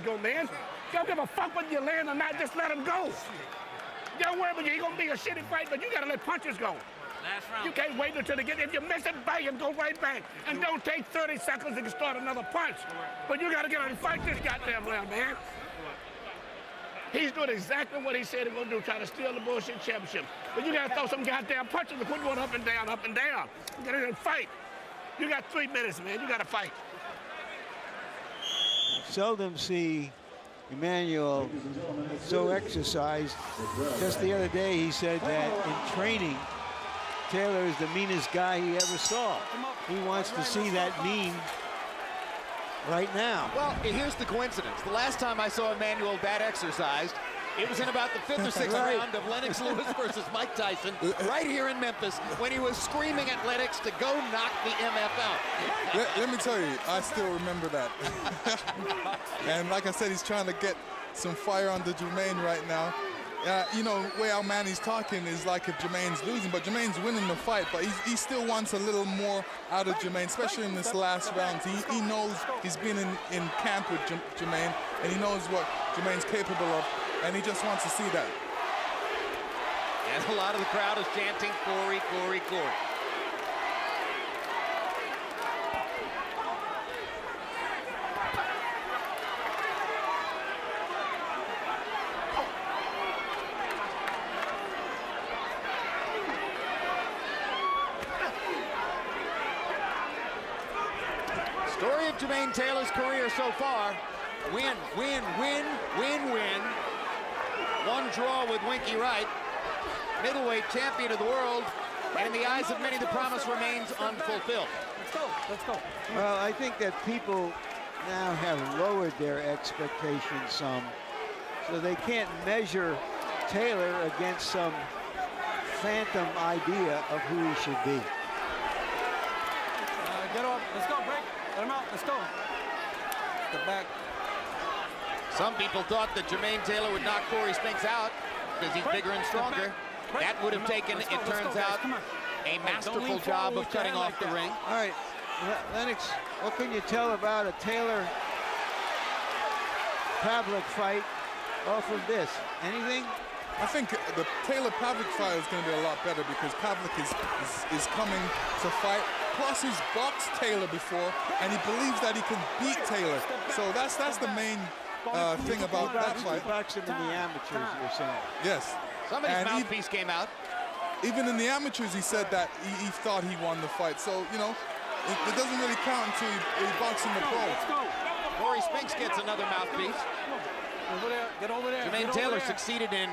Go, man. Don't give a fuck whether you land or not, just let him go. Don't worry about you, ain't gonna be a shitty fight, but you gotta let punches go. Last round. You can't wait until they get, if you miss it, bang, and go right back. And don't take 30 seconds to start another punch. But you gotta get on and fight this goddamn round, man. He's doing exactly what he said he's gonna do, try to steal the bullshit championship. But you gotta throw some goddamn punches and quit going up and down, up and down. You gotta fight. You got 3 minutes, man, you gotta fight. Seldom see Emmanuel so exercised. Just the other day he said that in training, Taylor is the meanest guy he ever saw. He wants to see that mean right now. Well, here's the coincidence. The last time I saw Emmanuel that exercised, it was in about the 5th or 6th round of Lennox Lewis versus Mike Tyson, right here in Memphis, when he was screaming at Lennox to go knock the MF out. Let me tell you, I still remember that. And like I said, he's trying to get some fire under Jermain right now. You know, the way how Manny's talking is like if Jermain's losing, but Jermain's winning the fight, but he still wants a little more out of Jermain, especially in this last round. He knows he's been in camp with Jermain, and he knows what Jermain's capable of, and he just wants to see that. And a lot of the crowd is chanting, Cory, Cory, Cory. Story of Jermain Taylor's career so far: win, win, win, win, win. One draw with Winky Wright, middleweight champion of the world, and in the eyes of many, the promise remains unfulfilled. go. Let's go. Well, I think that people now have lowered their expectations some, so they can't measure Taylor against some phantom idea of who he should be. Get off. Let's go. Break. Let him out. Let's go. Step back. Some people thought that Jermain Taylor would knock Cory Spinks out because he's bigger and stronger. That would have taken, it turns out, a masterful job of cutting off the ring. All right, Lennox, what can you tell about a Taylor-Pavlik fight off of this? Anything? I think the Taylor-Pavlik fight is going to be a lot better because Pavlik is coming to fight. Plus, he's boxed Taylor before, and he believes that he can beat Taylor. So that's the main thing about that fight. He boxed him in the amateurs, you're saying? Yes. Somebody's mouthpiece came out. Even in the amateurs, he said that he thought he won the fight. So, you know, it doesn't really count until he boxes in the pro. Let's go. Cory Spinks gets another mouthpiece. Over there. Get over there. Jermain Taylor succeeded in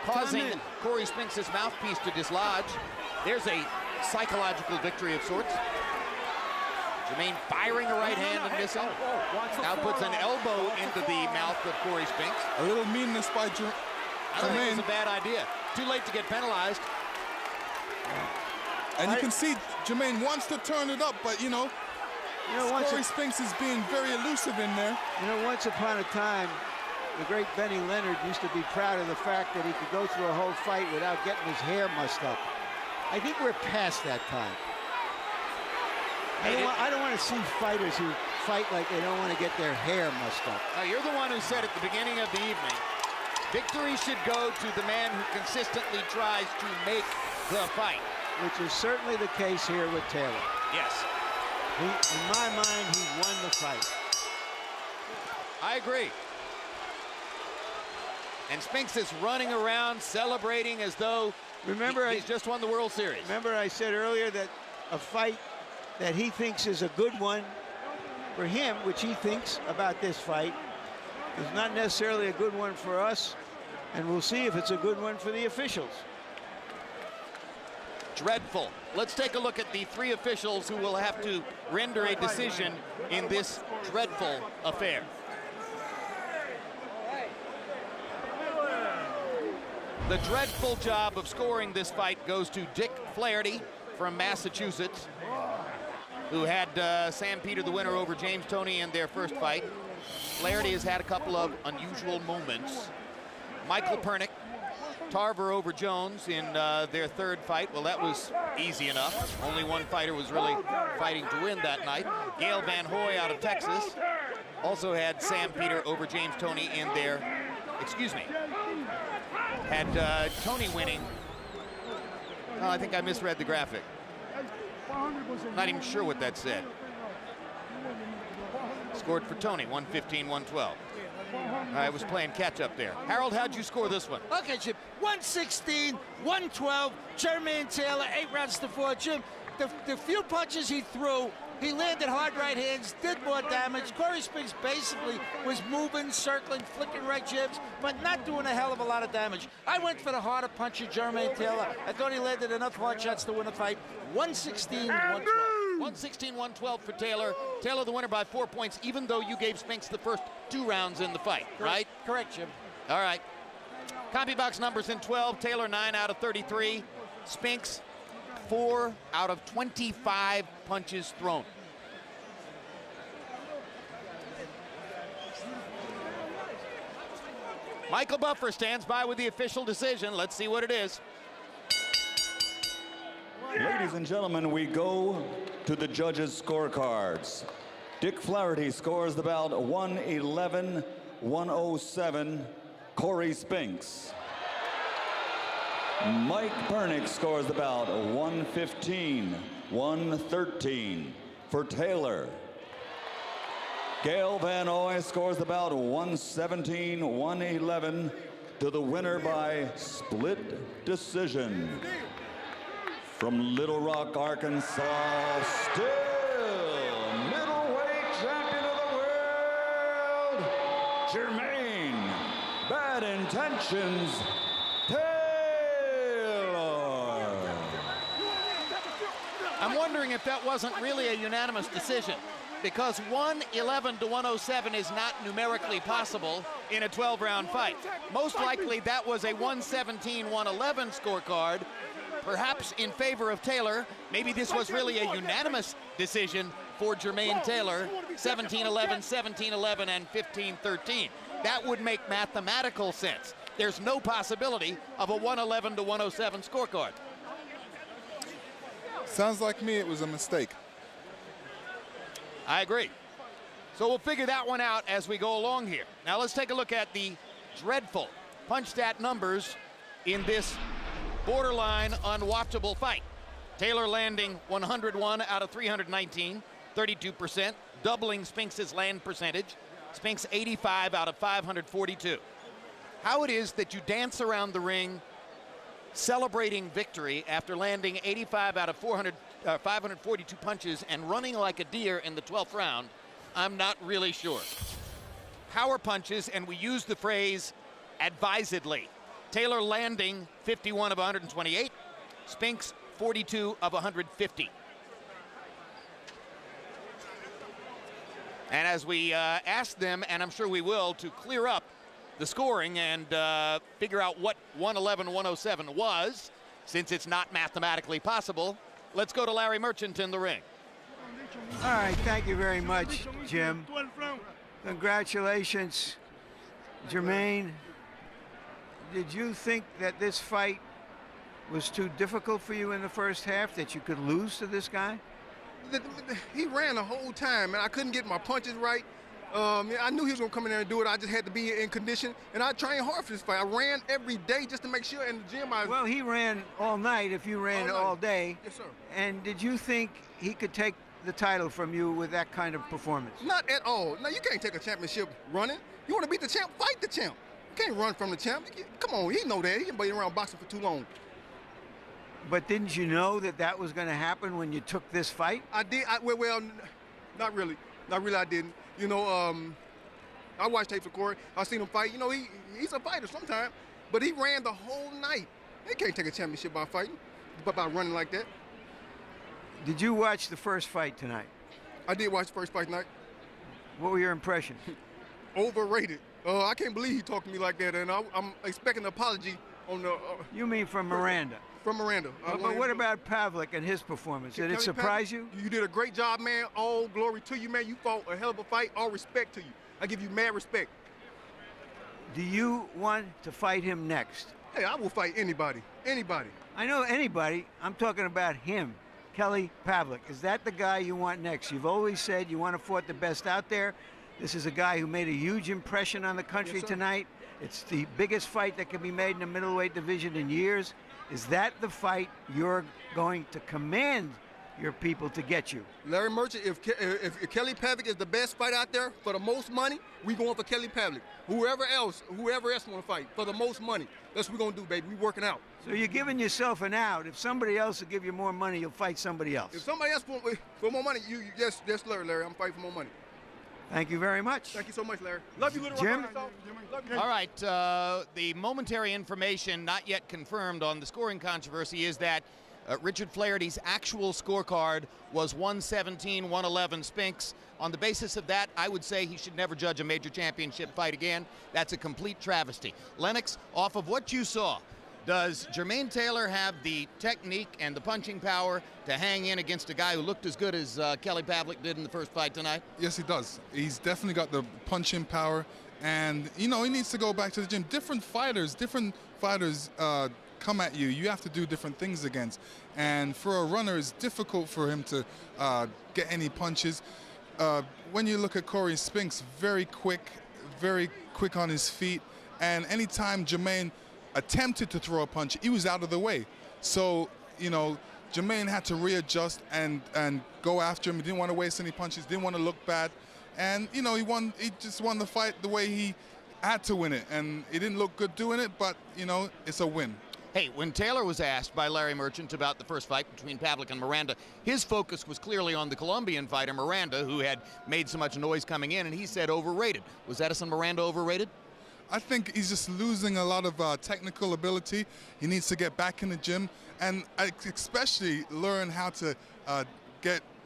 causing Cory Spinks' mouthpiece to dislodge. There's a psychological victory of sorts. Jermain firing a right hand and missing. Now puts an elbow into the mouth of Cory Spinks. A little meanness by Jermain. I don't think it was a bad idea. Too late to get penalized. And you can see Jermain wants to turn it up, but you know Cory Spinks is being very elusive in there. You know, once upon a time, the great Benny Leonard used to be proud of the fact that he could go through a whole fight without getting his hair mussed up. I think we're past that time. I don't want to see fighters who fight like they don't want to get their hair mussed up. Now, you're the one who said at the beginning of the evening, victory should go to the man who consistently tries to make the fight. Which is certainly the case here with Taylor. Yes. In my mind, he won the fight. I agree. And Spinks is running around celebrating as though he's just won the World Series. Remember I said earlier that a fight that he thinks is a good one for him, which he thinks about this fight, is not necessarily a good one for us, and we'll see if it's a good one for the officials. Dreadful. Let's take a look at the three officials who will have to render a decision in this dreadful affair. The dreadful job of scoring this fight goes to Dick Flaherty from Massachusetts, who had Sam Peter the winner over James Toney in their first fight. Flaherty has had a couple of unusual moments. Michael Pernick, Tarver over Jones in their third fight. Well, that was easy enough. Only one fighter was really fighting to win that night. Gail Van Hoy out of Texas also had Sam Peter over James Toney in their, had Toney winning. Oh, I think I misread the graphic. Not even sure what that said. Scored for Toney, 115-112. I was playing catch up there. Harold, how'd you score this one? Okay, Jim. 116-112. Jermain Taylor, 8 rounds to 4. Jim, the few punches he threw, he landed hard right hands, did more damage. Cory Spinks basically was moving, circling, flicking right jabs, but not doing a hell of a lot of damage. I went for the harder puncher, Jermain Taylor. I thought he landed enough hard shots to win the fight. 116-112. 116-112 for Taylor. Taylor the winner by 4 points, even though you gave Spinks the first 2 rounds in the fight, right? Correct, Jim. All right. CompuBox numbers in 12. Taylor 9 out of 33. Spinks 4 out of 25 punches thrown. Michael Buffer stands by with the official decision. Let's see what it is. Ladies and gentlemen, we go to the judges' scorecards. Dick Flaherty scores the bout 111-107, Cory Spinks. Mike Pernick scores the bout 115-113 for Taylor. Gail Van Hoy scores the bout 117-111 to the winner by split decision. From Little Rock, Arkansas, still middleweight champion of the world, Jermain Bad Intentions Taylor. I'm wondering wondering if that wasn't really a unanimous decision, because 111 to 107 is not numerically possible in a 12-round fight. Most likely that was a 117-111 scorecard, perhaps in favor of Taylor. Maybe this was really a unanimous decision for Jermain Taylor, 17-11, 17-11, and 15-13. That would make mathematical sense. There's no possibility of a 111 to 107 scorecard. Sounds like me it was a mistake. I agree. So we'll figure that one out as we go along here. Now let's take a look at the dreadful punch stat numbers in this borderline unwatchable fight. Taylor landing 101 out of 319, 32%, doubling Spinks' land percentage. Spinks 85 out of 542. How it is that you dance around the ring celebrating victory after landing 85 out of 542 punches and running like a deer in the 12th round, I'm not really sure. Power punches, and we use the phrase advisedly. Taylor landing 51 of 128, Spinks 42 of 150. And as we ask them, and I'm sure we will, to clear up the scoring and figure out what 111-107 was, since it's not mathematically possible, let's go to Larry Merchant in the ring. All right, thank you very much, Jim. Congratulations, Jermain. Did you think that this fight was too difficult for you in the first half, that you could lose to this guy? He ran the whole time, and I couldn't get my punches right. I knew he was going to come in there and do it. I just had to be in condition, and I trained hard for this fight. I ran every day just to make sure in the gym. Well, he ran all night if you ran all day. Yes, sir. And did you think he could take the title from you with that kind of performance? Not at all. No, you can't take a championship running. You want to beat the champ, fight the champ. You can't run from the champ. Come on, he know that. He been around boxing for too long. But didn't you know that that was going to happen when you took this fight? I did. Well, not really. Not really, I didn't. You know, I watched tapes of Cory. I seen him fight. You know, he's a fighter sometimes, but he ran the whole night. He can't take a championship by fighting, but by running like that. Did you watch the first fight tonight? I did watch the first fight tonight. What were your impressions? Overrated. I can't believe he talked to me like that, and I'm expecting an apology on the... You mean from Miranda? From Miranda. But what about Pavlik and his performance? Did it surprise you? You did a great job, man. All glory to you, man. You fought a hell of a fight. All respect to you. I give you mad respect. Do you want to fight him next? Hey, I will fight anybody. Anybody. I know anybody. I'm talking about him, Kelly Pavlik. Is that the guy you want next? You've always said you want to fight the best out there. This is a guy who made a huge impression on the country tonight. It's the biggest fight that can be made in the middleweight division in years. Is that the fight you're going to command your people to get you? Larry Merchant, if Kelly Pavlik is the best fight out there for the most money, we going for Kelly Pavlik. Whoever else want to fight for the most money, that's what we're going to do, baby. We working out. So you're giving yourself an out. If somebody else will give you more money, you'll fight somebody else. If somebody else for more money, yes, Larry, I'm fighting for more money. Thank you very much. Thank you so much, Larry. Love you, little Jim. All right, the momentary information not yet confirmed on the scoring controversy is that Richard Flaherty's actual scorecard was 117-111 Spinks. On the basis of that, I would say he should never judge a major championship fight again. That's a complete travesty. Lennox, off of what you saw, does Jermain Taylor have the technique and the punching power to hang in against a guy who looked as good as Kelly Pavlik did in the first fight tonight? Yes, he does. He's definitely got the punching power, and you know he needs to go back to the gym. Different fighters come at you. You have to do different things against, and for a runner, it's difficult for him to get any punches. When you look at Cory Spinks, very quick on his feet, and anytime Jermain attempted to throw a punch, he was out of the way. So, you know, Jermain had to readjust and go after him. He didn't want to waste any punches, didn't want to look bad. And, you know, he just won the fight the way he had to win it. And he didn't look good doing it, but, you know, it's a win. Hey, when Taylor was asked by Larry Merchant about the first fight between Pavlik and Miranda, his focus was clearly on the Colombian fighter, Miranda, who had made so much noise coming in, and he said overrated. Was Edison Miranda overrated? I think he's just losing a lot of technical ability. He needs to get back in the gym and especially learn how to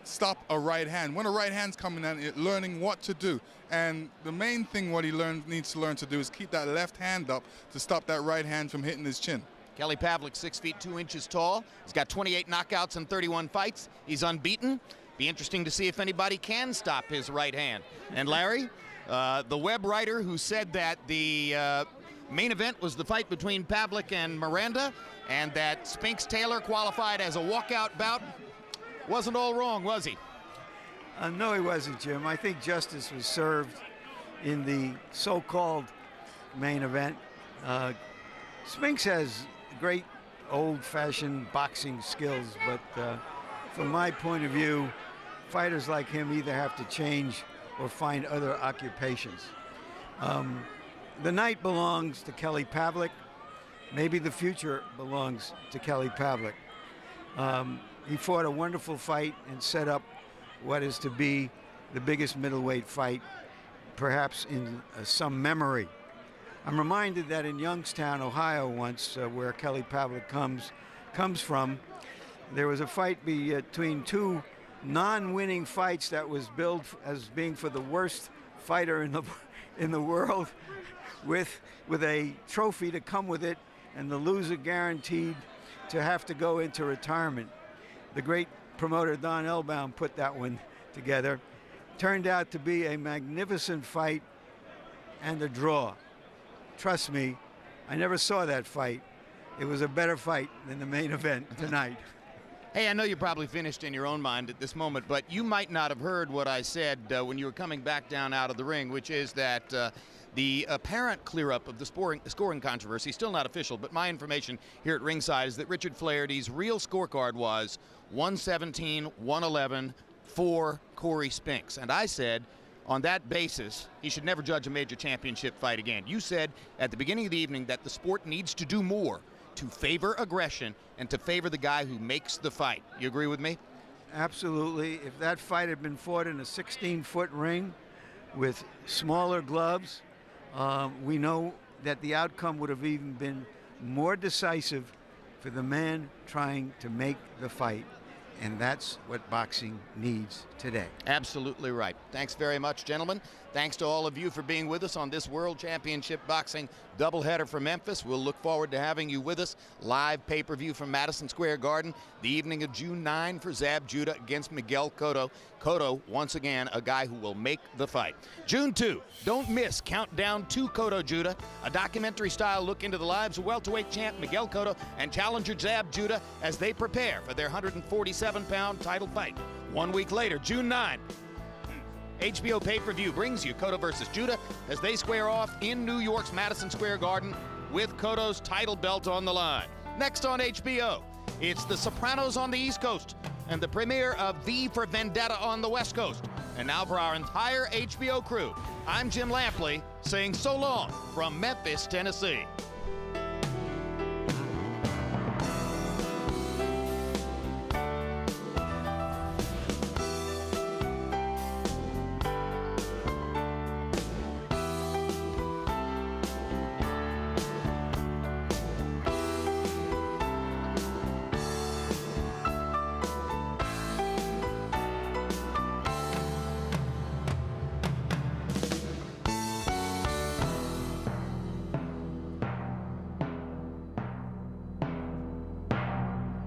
stop a right hand. When a right hand's coming in, learning what to do. And the main thing what he needs to learn to do is keep that left hand up to stop that right hand from hitting his chin. Kelly Pavlik, 6 feet 2 inches tall. He's got 28 knockouts in 31 fights. He's unbeaten. Be interesting to see if anybody can stop his right hand. And Larry, the web writer who said that the main event was the fight between Pavlik and Miranda, and that Spinks Taylor qualified as a walkout bout, wasn't all wrong, was he? No, he wasn't, Jim. I think justice was served in the so-called main event. Spinks has great old-fashioned boxing skills, but from my point of view, fighters like him either have to change or find other occupations. The night belongs to Kelly Pavlik. Maybe the future belongs to Kelly Pavlik. He fought a wonderful fight and set up what is to be the biggest middleweight fight, perhaps in some memory. I'm reminded that in Youngstown, Ohio once, where Kelly Pavlik comes from, there was a fight between two non-winning fights that was billed as being for the worst fighter in the world, with a trophy to come with it, and the loser guaranteed to have to go into retirement. The great promoter Don Elbaum put that one together. Turned out to be a magnificent fight and a draw. Trust me, I never saw that fight. It was a better fight than the main event tonight. Hey, I know you're probably finished in your own mind at this moment, but you might not have heard what I said when you were coming back down out of the ring, which is that the apparent clear-up of the scoring controversy, still not official, but my information here at ringside is that Richard Flaherty's real scorecard was 117-111 for Cory Spinks. And I said, on that basis, he should never judge a major championship fight again. You said at the beginning of the evening that the sport needs to do more to favor aggression and to favor the guy who makes the fight. You agree with me? Absolutely. If that fight had been fought in a 16-foot ring with smaller gloves, we know that the outcome would have even been more decisive for the man trying to make the fight. And that's what boxing needs today. Absolutely right. Thanks very much, gentlemen. Thanks to all of you for being with us on this World Championship Boxing doubleheader from Memphis. We'll look forward to having you with us. Live pay-per-view from Madison Square Garden, the evening of June 9 for Zab Judah against Miguel Cotto. Cotto, once again, a guy who will make the fight. June 2, don't miss Countdown to Cotto Judah, a documentary-style look into the lives of welterweight champ Miguel Cotto and challenger Zab Judah as they prepare for their 147-pound title fight. 1 week later, June 9, HBO pay-per-view brings you Cotto versus Judah as they square off in New York's Madison Square Garden with Cotto's title belt on the line. Next on HBO, it's The Sopranos on the East Coast and the premiere of V for Vendetta on the West Coast. And now for our entire HBO crew, I'm Jim Lampley saying so long from Memphis, Tennessee.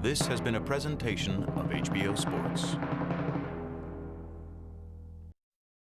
This has been a presentation of HBO Sports.